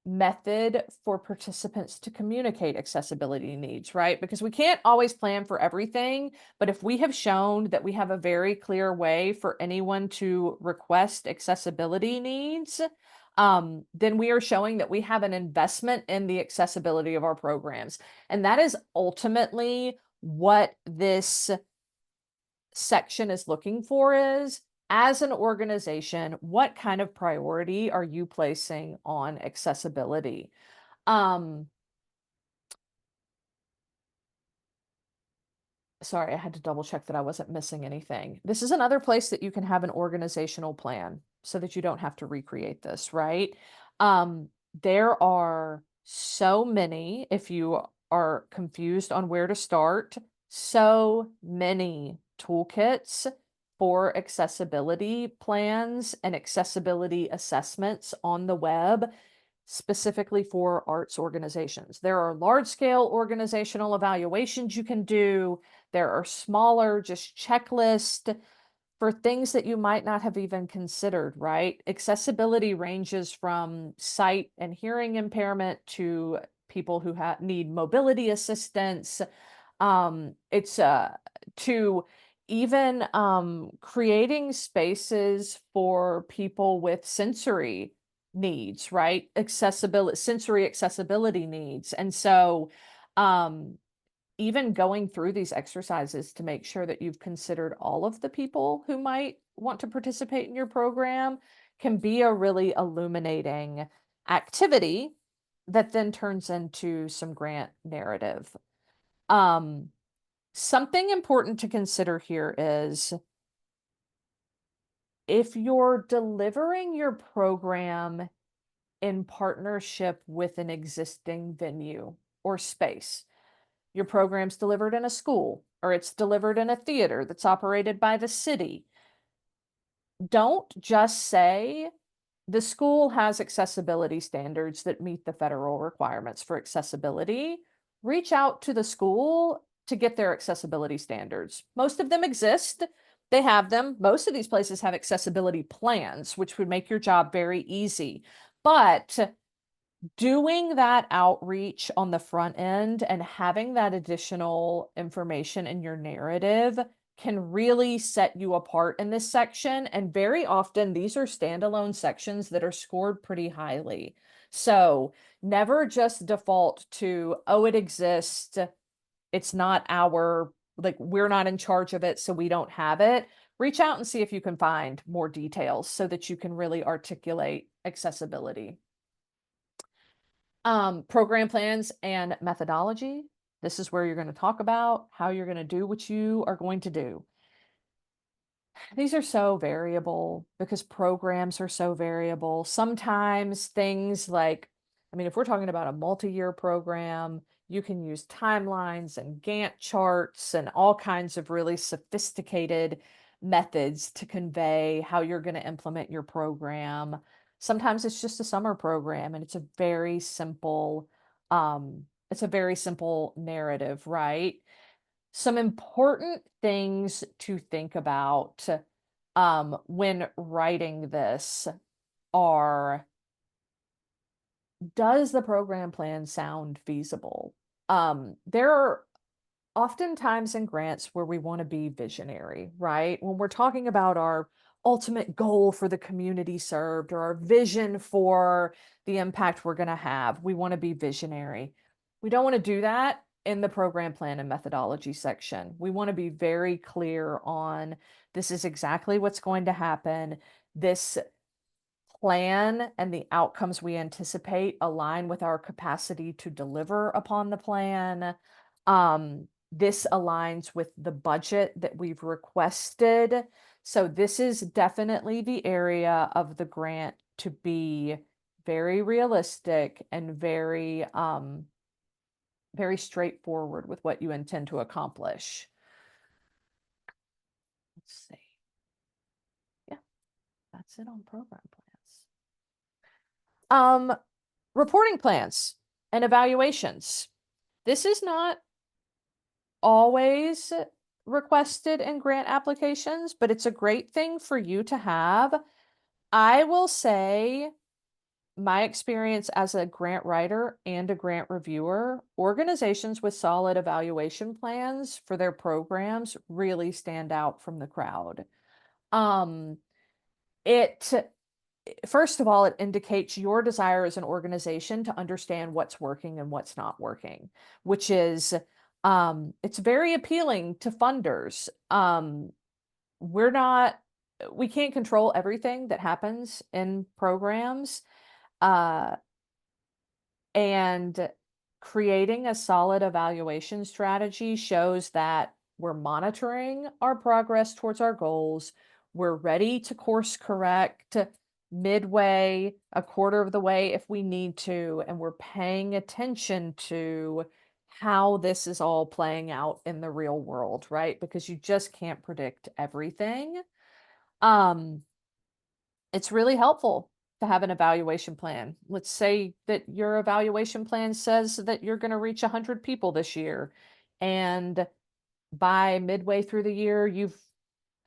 method for participants to communicate accessibility needs, right? Because we can't always plan for everything, but if we have shown that we have a very clear way for anyone to request accessibility needs, then we are showing that we have an investment in the accessibility of our programs. And that is ultimately what this section is looking for is, as an organization, what kind of priority are you placing on accessibility? Sorry, I had to double check that I wasn't missing anything. This is another place that you can have an organizational plan so that you don't have to recreate this, right? There are so many, if you are confused on where to start, so many toolkits for accessibility plans and accessibility assessments on the web, specifically for arts organizations. There are large-scale organizational evaluations you can do. There are smaller, just checklist for things that you might not have even considered, right? Accessibility ranges from sight and hearing impairment to people who need mobility assistance. It's to even creating spaces for people with sensory needs, right? Sensory accessibility needs. And so um even going through these exercises to make sure that you've considered all of the people who might want to participate in your program can be a really illuminating activity that then turns into some grant narrative. Um, Something important to consider here is if you're delivering your program in partnership with an existing venue or space, your program's delivered in a school or it's delivered in a theater that's operated by the city, don't just say the school has accessibility standards that meet the federal requirements for accessibility. Reach out to the school to get their accessibility standards. Most of them exist. They have them. Most of these places have accessibility plans, which would make your job very easy. But doing that outreach on the front end and having that additional information in your narrative can really set you apart in this section. And very often these are standalone sections that are scored pretty highly. So never just default to, oh, it exists. It's not we're not in charge of it, so we don't have it. Reach out and see if you can find more details so that you can really articulate accessibility. Program plans and methodology. This is where you're going to talk about how you're going to do what you are going to do. These are so variable because programs are so variable. Sometimes things like, if we're talking about a multi-year program, you can use timelines and Gantt charts and all kinds of really sophisticated methods to convey how you're going to implement your program. Sometimes it's just a summer program and it's a very simple narrative, right? Some important things to think about when writing this are, does the program plan sound feasible? There are oftentimes in grants where we want to be visionary, right? When we're talking about our ultimate goal for the community served or our vision for the impact we're going to have, we want to be visionary. We don't want to do that in the program plan and methodology section. We want to be very clear on this is exactly what's going to happen. This plan and the outcomes we anticipate align with our capacity to deliver upon the plan. This aligns with the budget that we've requested. So this is definitely the area of the grant to be very realistic and very straightforward with what you intend to accomplish. Let's see. Yeah, that's it on program plans. Reporting plans and evaluations. This is not always requested in grant applications, but it's a great thing for you to have. I will say my experience as a grant writer and a grant reviewer, organizations with solid evaluation plans for their programs really stand out from the crowd. First of all, it indicates your desire as an organization to understand what's working and what's not working, which is, it's very appealing to funders. We can't control everything that happens in programs. And creating a solid evaluation strategy shows that we're monitoring our progress towards our goals. We're ready to course correct midway, a quarter of the way if we need to, and we're paying attention to how this is all playing out in the real world, right? Because you just can't predict everything. Um, it's really helpful to have an evaluation plan. Let's say that your evaluation plan says that you're going to reach 100 people this year, and by midway through the year, you've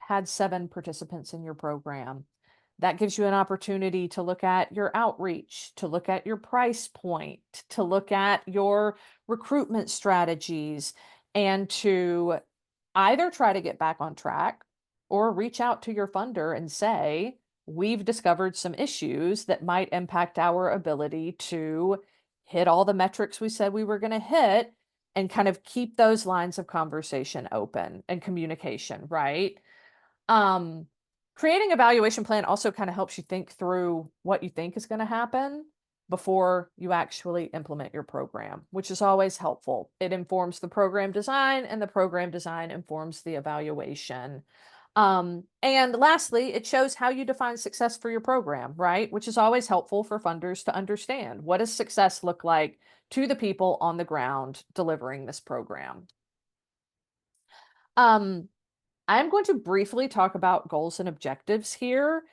had 7 participants in your program. That gives you an opportunity to look at your outreach, to look at your price point, to look at your recruitment strategies, and to either try to get back on track or reach out to your funder and say, we've discovered some issues that might impact our ability to hit all the metrics we said we were going to hit, and kind of keep those lines of conversation open and communication, right? Um, Creating a valuation plan also kind of helps you think through what you think is going to happen before you actually implement your program, which is always helpful. It informs the program design, and the program design informs the evaluation. And lastly, it shows how you define success for your program, right? Which is always helpful for funders to understand. What does success look like to the people on the ground delivering this program? I'm going to briefly talk about goals and objectives here.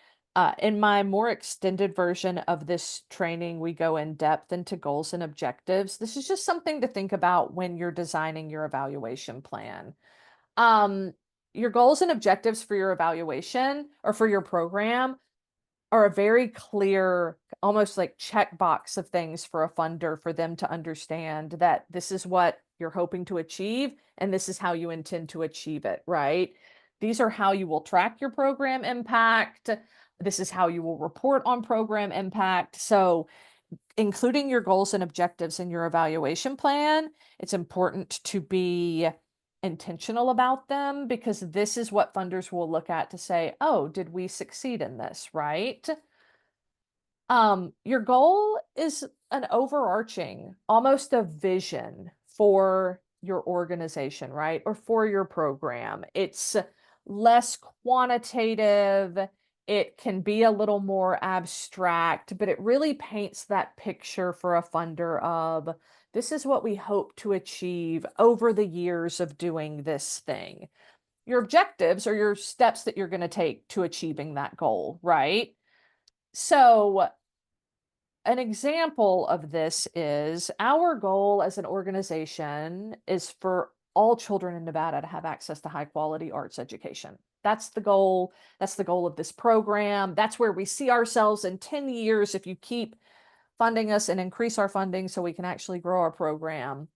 In my more extended version of this training, we go in depth into goals and objectives. This is just something to think about when you're designing your evaluation plan. Um, your goals and objectives for your evaluation or for your program are a very clear, almost like checkbox of things for a funder, for them to understand that this is what you're hoping to achieve and this is how you intend to achieve it, right? These are how you will track your program impact. This is how you will report on program impact. So, including your goals and objectives in your evaluation plan, it's important to be intentional about them, because this is what funders will look at to say, oh, did we succeed in this, right? Your goal is an overarching, almost a vision for your organization, right? Or for your program. It's less quantitative. It can be a little more abstract, but it really paints that picture for a funder of, this is what we hope to achieve over the years of doing this thing. Your objectives are your steps that you're going to take to achieving that goal, right? So, an example of this is, our goal as an organization is for all children in Nevada to have access to high quality arts education. That's the goal. That's the goal of this program. That's where we see ourselves in 10 years if you keep funding us and increase our funding so we can actually grow our program.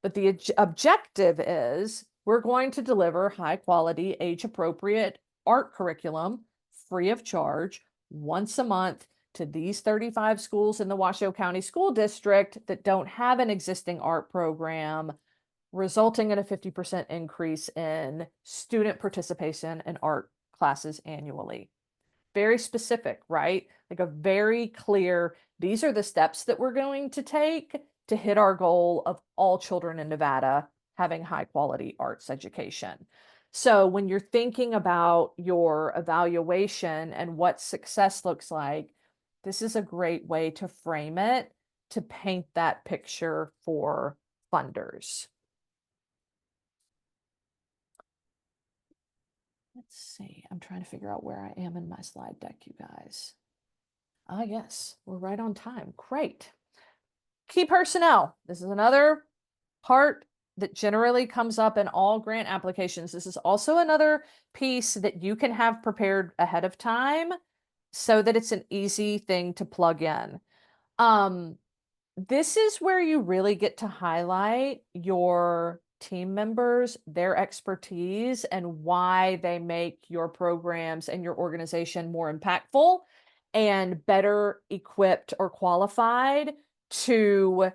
But the objective is, we're going to deliver high quality, age appropriate art curriculum free of charge once a month to these 35 schools in the Washoe County School District that don't have an existing art program, resulting in a 50% increase in student participation in art classes annually. Very specific, right? Like a very clear, these are the steps that we're going to take to hit our goal of all children in Nevada having high quality arts education. So when you're thinking about your evaluation and what success looks like, this is a great way to frame it, to paint that picture for funders. Let's see, I'm trying to figure out where I am in my slide deck, you guys. Ah, yes, we're right on time. Great. Key personnel. This is another part that generally comes up in all grant applications. This is also another piece that you can have prepared ahead of time so that it's an easy thing to plug in. This is where you really get to highlight your team members, their expertise, and why they make your programs and your organization more impactful and better equipped or qualified to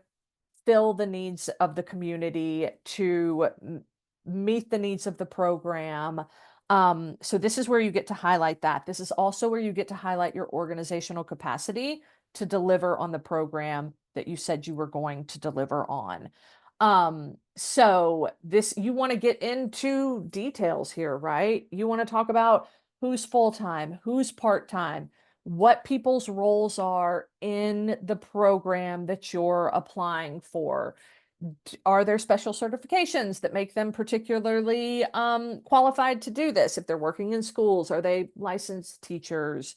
fill the needs of the community, to meet the needs of the program. So this is where you get to highlight that. This is also where you get to highlight your organizational capacity to deliver on the program that you said you were going to deliver on. So this, you want to get into details here, right? You want to talk about who's full-time, who's part-time, what people's roles are in the program that you're applying for. Are there special certifications that make them particularly qualified to do this? If they're working in schools, are they licensed teachers?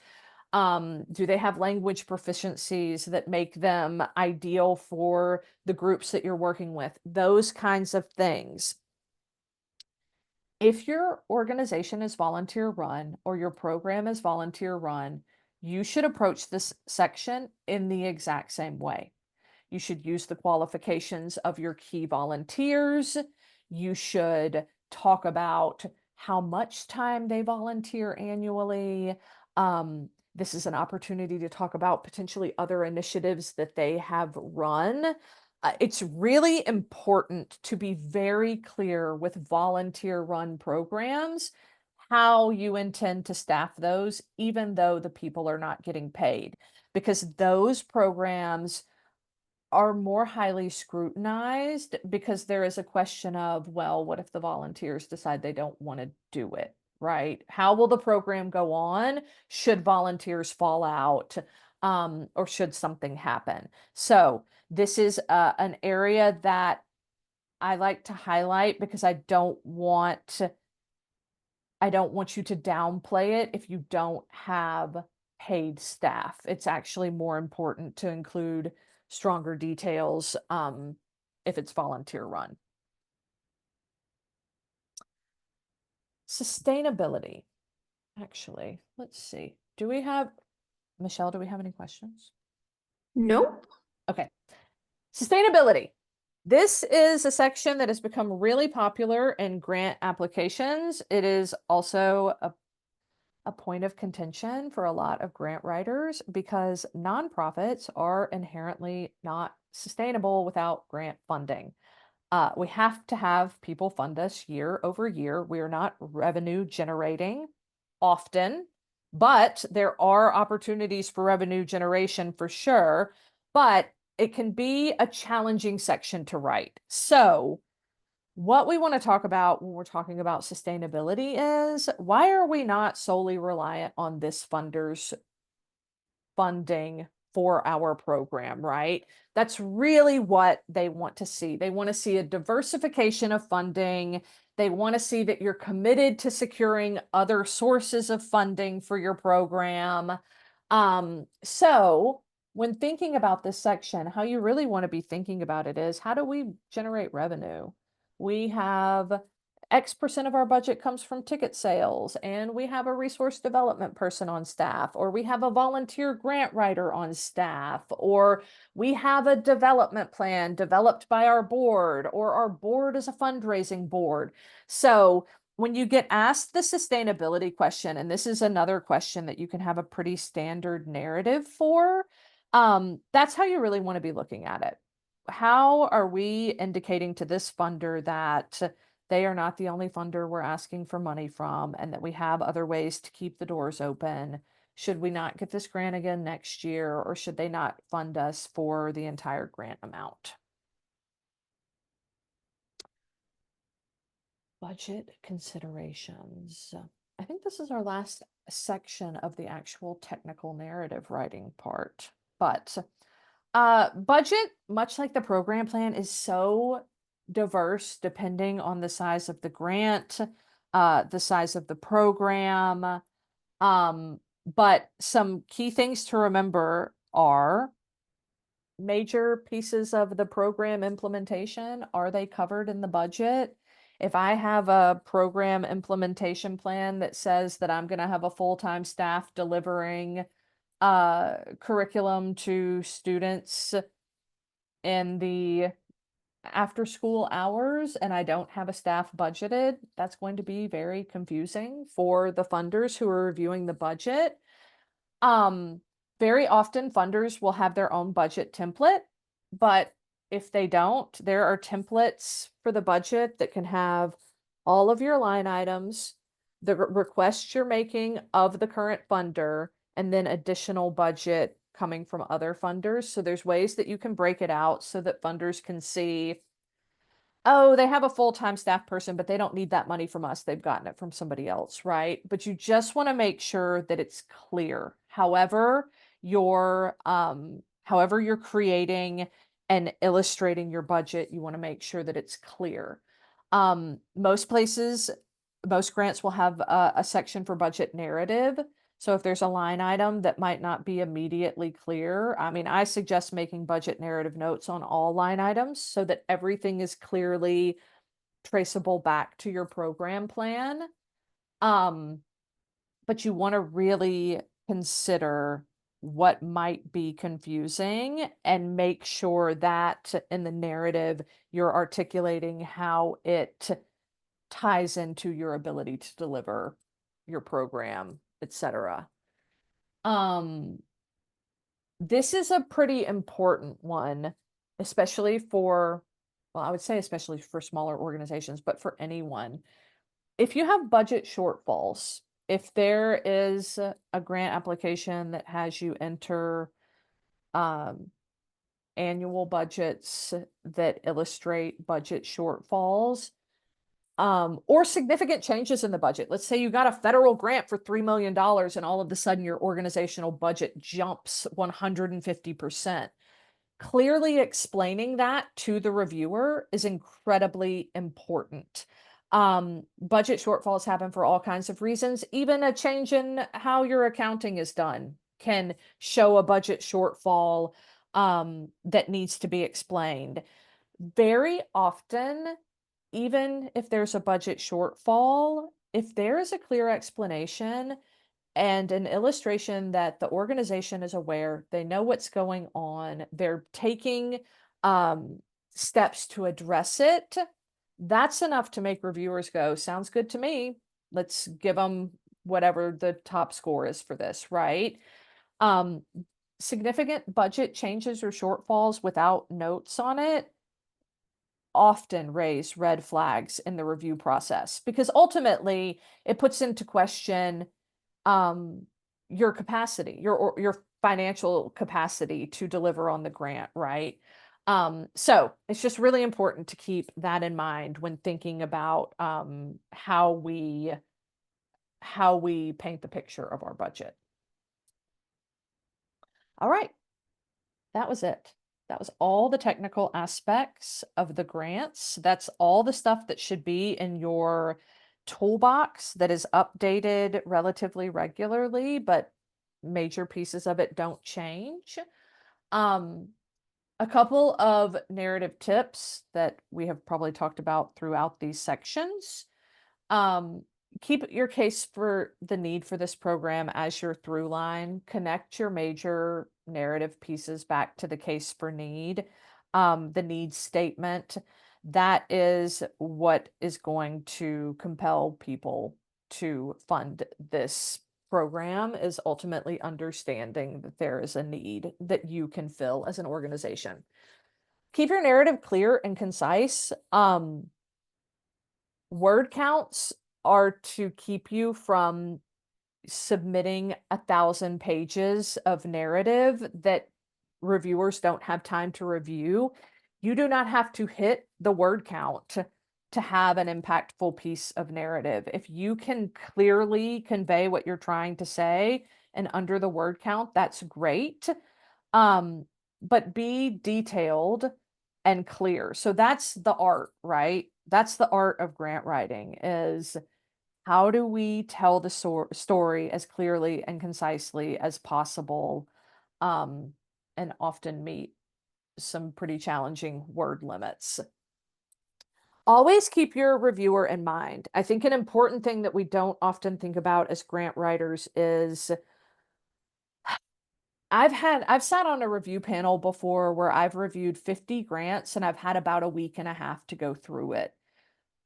Do they have language proficiencies that make them ideal for the groups that you're working with? Those kinds of things. If your organization is volunteer run or your program is volunteer run, you should approach this section in the exact same way. You should use the qualifications of your key volunteers. You should talk about how much time they volunteer annually. This is an opportunity to talk about potentially other initiatives that they have run. It's really important to be very clear with volunteer run programs how you intend to staff those, even though the people are not getting paid, because those programs are more highly scrutinized because there is a question of, well, what if the volunteers decide they don't want to do it, right? How will the program go on? Should volunteers fall out, or should something happen? So this is an area that I like to highlight because I don't want you to downplay it if you don't have paid staff. It's actually more important to include stronger details if it's volunteer run. Sustainability. Actually, let's see. Michelle, do we have any questions? Nope. Okay. Sustainability. This is a section that has become really popular in grant applications. It is also a point of contention for a lot of grant writers because nonprofits are inherently not sustainable without grant funding. We have to have people fund us year over year. We are not revenue generating often, but there are opportunities for revenue generation for sure, but it can be a challenging section to write. So what we want to talk about when we're talking about sustainability is, why are we not solely reliant on this funder's funding for our program, right? That's really what they want to see. They want to see a diversification of funding. They want to see that you're committed to securing other sources of funding for your program. So when thinking about this section, how you really want to be thinking about it is, how do we generate revenue? We have X% of our budget comes from ticket sales, and we have a resource development person on staff, or we have a volunteer grant writer on staff, or we have a development plan developed by our board, or our board is a fundraising board. So when you get asked the sustainability question, and this is another question that you can have a pretty standard narrative for, that's how you really want to be looking at it. How are we indicating to this funder that they are not the only funder we're asking for money from, and that we have other ways to keep the doors open? Should we not get this grant again next year, or should they not fund us for the entire grant amount? Budget considerations. I think this is our last section of the actual technical narrative writing part, but budget, much like the program plan, is so diverse depending on the size of the grant, the size of the program. But some key things to remember are major pieces of the program implementation. Are they covered in the budget? If I have a program implementation plan that says that I'm going to have a full-time staff delivering curriculum to students in the after school hours, and I don't have a staff budgeted, that's going to be very confusing for the funders who are reviewing the budget. Very often funders will have their own budget template, but if they don't, there are templates for the budget that can have all of your line items, the requests you're making of the current funder, and then additional budget coming from other funders. So there's ways that you can break it out so that funders can see, oh, they have a full-time staff person, but they don't need that money from us. They've gotten it from somebody else, right? But you just want to make sure that it's clear. However you're creating and illustrating your budget, you want to make sure that it's clear. Most places, most grants will have a section for budget narrative. So if there's a line item that might not be immediately clear, I mean, I suggest making budget narrative notes on all line items so that everything is clearly traceable back to your program plan. But you want to really consider what might be confusing and make sure that in the narrative you're articulating how it ties into your ability to deliver your program, etc. This is a pretty important one, especially for, well, I would say especially for smaller organizations, but for anyone. If you have budget shortfalls, if there is a grant application that has you enter um, annual budgets that illustrate budget shortfalls, or significant changes in the budget. Let's say you got a federal grant for $3 million and all of a sudden your organizational budget jumps 150%. Clearly explaining that to the reviewer is incredibly important. Budget shortfalls happen for all kinds of reasons. Even a change in how your accounting is done can show a budget shortfall that needs to be explained. Very often, even if there's a budget shortfall, if there is a clear explanation and an illustration that the organization is aware, they know what's going on, they're taking steps to address it, that's enough to make reviewers go, sounds good to me. Let's give them whatever the top score is for this, right? Significant budget changes or shortfalls without notes on it often raise red flags in the review process because ultimately it puts into question your capacity, your financial capacity to deliver on the grant, right? So it's just really important to keep that in mind when thinking about how we paint the picture of our budget. All right, that was it. That was all the technical aspects of the grants. That's all the stuff that should be in your toolbox that is updated relatively regularly, but major pieces of it don't change. A couple of narrative tips that we have probably talked about throughout these sections. Keep your case for the need for this program as your through line. Connect your major narrative pieces back to the case for need, the need statement. That is what is going to compel people to fund this program, is ultimately understanding that there is a need that you can fill as an organization. Keep your narrative clear and concise. Word counts are to keep you from submitting 1,000 pages of narrative that reviewers don't have time to review. You do not have to hit the word count to have an impactful piece of narrative. If you can clearly convey what you're trying to say and under the word count, that's great. But be detailed and clear. So that's the art, right? That's the art of grant writing, is how do we tell the story as clearly and concisely as possible, and often meet some pretty challenging word limits. Always keep your reviewer in mind. I think an important thing that we don't often think about as grant writers is I've sat on a review panel before where I've reviewed 50 grants and I've had about a week and a half to go through it.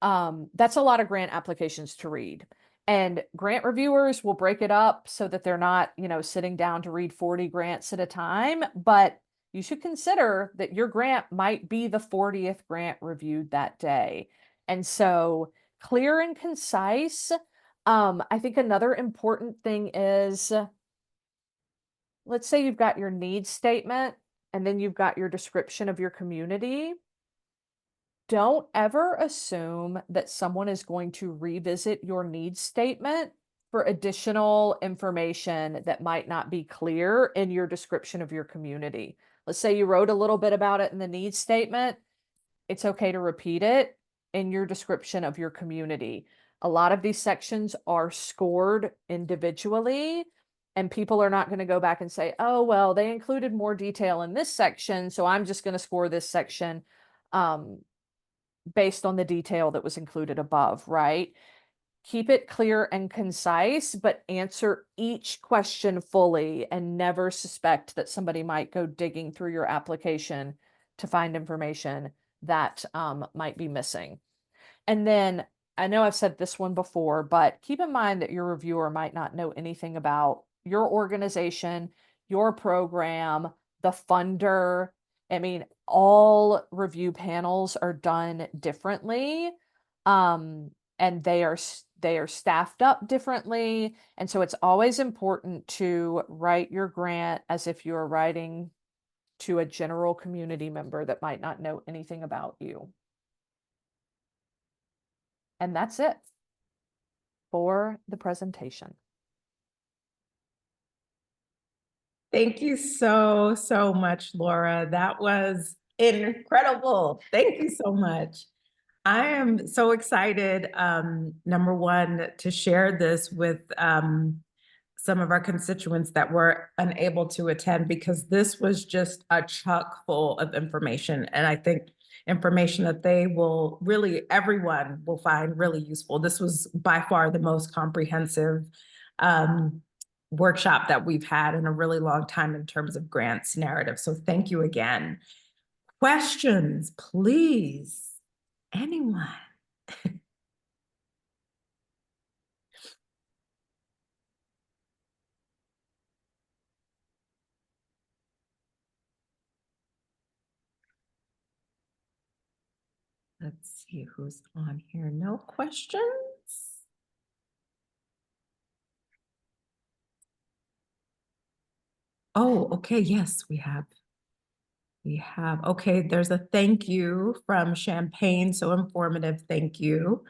That's a lot of grant applications to read. And grant reviewers will break it up so that they're not, sitting down to read 40 grants at a time. But you should consider that your grant might be the 40th grant reviewed that day. And so clear and concise. I think another important thing is, let's say you've got your needs statement and then you've got your description of your community. Don't ever assume that someone is going to revisit your needs statement for additional information that might not be clear in your description of your community. Let's say you wrote a little bit about it in the needs statement. It's okay to repeat it in your description of your community. A lot of these sections are scored individually, and people are not going to go back and say, oh, well, they included more detail in this section, so I'm just going to score this section based on the detail that was included above, right? Keep it clear and concise, but answer each question fully and never suspect that somebody might go digging through your application to find information that might be missing. And then I know I've said this one before, but keep in mind that your reviewer might not know anything about your organization, your program, the funder. I mean, all review panels are done differently. And they are staffed up differently. And so it's always important to write your grant as if you are writing to a general community member that might not know anything about you. And that's it for the presentation. Thank you so, so much, Laura. That was incredible. Thank you so much. I am so excited, number one, to share this with some of our constituents that were unable to attend, because this was just a chock full of information. And I think information that they will really, everyone will find really useful. This was by far the most comprehensive workshop that we've had in a really long time in terms of grants narrative. So thank you again. Questions, please. Anyone? Let's see who's on here. No questions? Oh, okay. Yes, we have. Okay, there's a thank you from Champagne. So informative. Thank you.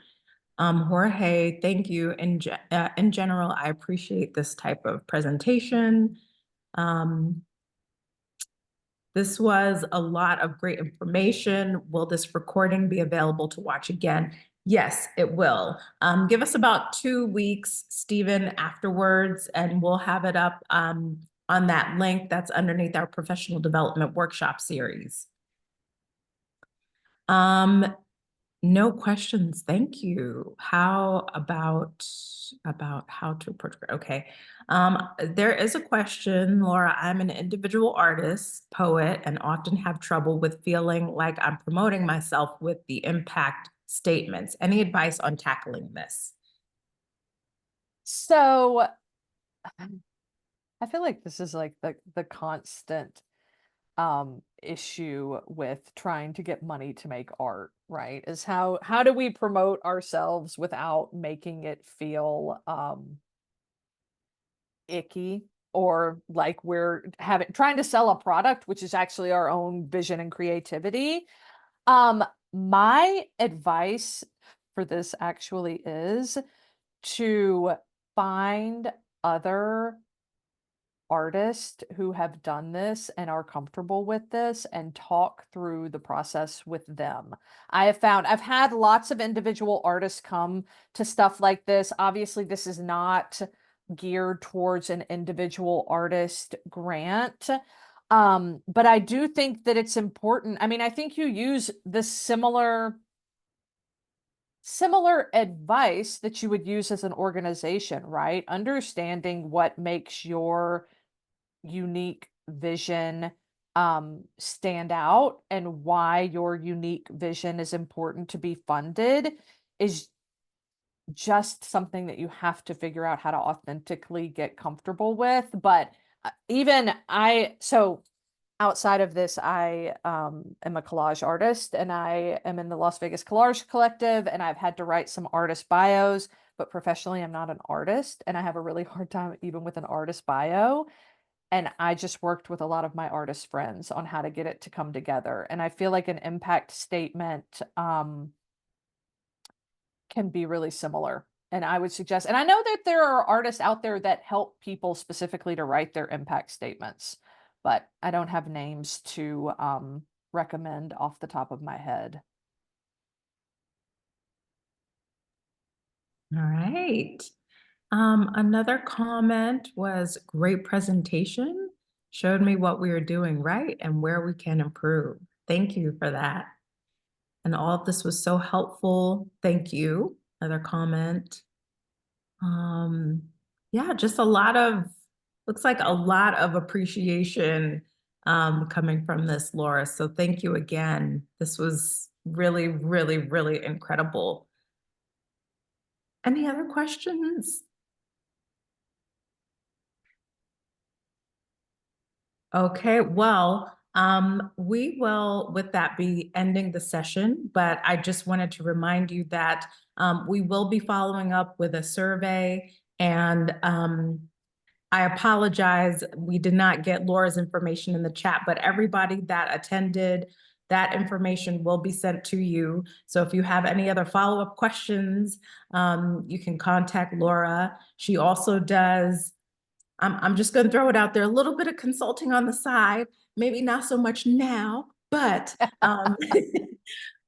Jorge, thank you. In general, I appreciate this type of presentation. This was a lot of great information. Will this recording be available to watch again? Yes, it will. Give us about 2 weeks, Stephen, afterwards, and we'll have it up on that link that's underneath our professional development workshop series. No questions. Thank you. How about how to approach? Okay. There is a question, Laura. I'm an individual artist, poet, and often have trouble with feeling like I'm promoting myself with the impact statements. Any advice on tackling this? So I feel like this is like the constant issue with trying to get money to make art, right? Is how do we promote ourselves without making it feel icky, or like we're trying to sell a product, which is actually our own vision and creativity. My advice for this actually is to find other artists who have done this and are comfortable with this and talk through the process with them. I've had lots of individual artists come to stuff like this. Obviously, this is not geared towards an individual artist grant. But I do think that it's important. I mean, I think you use the similar advice that you would use as an organization, right? Understanding what makes your unique vision stand out and why your unique vision is important to be funded is just something that you have to figure out how to authentically get comfortable with. But so outside of this, I am a collage artist, and I am in the Las Vegas Collage Collective, and I've had to write some artist bios, but professionally I'm not an artist, and I have a really hard time even with an artist bio. And I just worked with a lot of my artist friends on how to get it to come together. And I feel like an impact statement can be really similar And I would suggest, and I know that there are artists out there that help people specifically to write their impact statements, but I don't have names to recommend off the top of my head. All right. Another comment was great presentation. Showed me what we are doing right and where we can improve. Thank you for that. And all of this was so helpful. Thank you. Another comment. Yeah, just looks like a lot of appreciation coming from this, Laura. So thank you again. This was really, really, really incredible. Any other questions? Okay, well, we will, with that, be ending the session, but I just wanted to remind you that we will be following up with a survey, and I apologize, we did not get Laura's information in the chat, but everybody that attended, that information will be sent to you. So if you have any other follow-up questions, you can contact Laura. She also does, I'm just going to throw it out there, a little bit of consulting on the side, maybe not so much now, but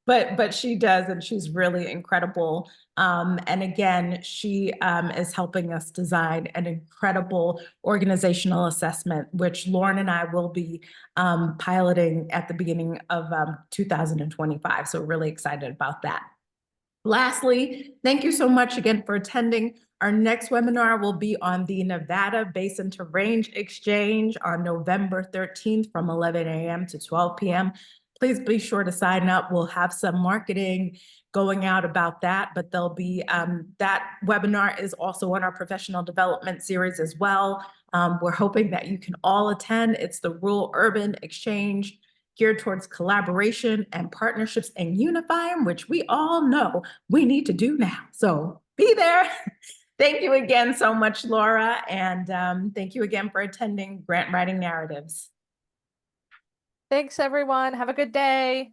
but she does, and she's really incredible. And again, she is helping us design an incredible organizational assessment, which Lauren and I will be piloting at the beginning of 2025. So really excited about that. Lastly, thank you so much again for attending. Our next webinar will be on the Nevada Basin to Range Exchange on November 13th from 11 a.m. to 12 p.m. Please be sure to sign up. We'll have some marketing going out about that, but there'll be that webinar is also on our professional development series as well. We're hoping that you can all attend. It's the Rural Urban Exchange, geared towards collaboration and partnerships and unifying, which we all know we need to do now. So be there. Thank you again so much, Laura. And thank you again for attending Grant Writing Narratives. Thanks, everyone. Have a good day.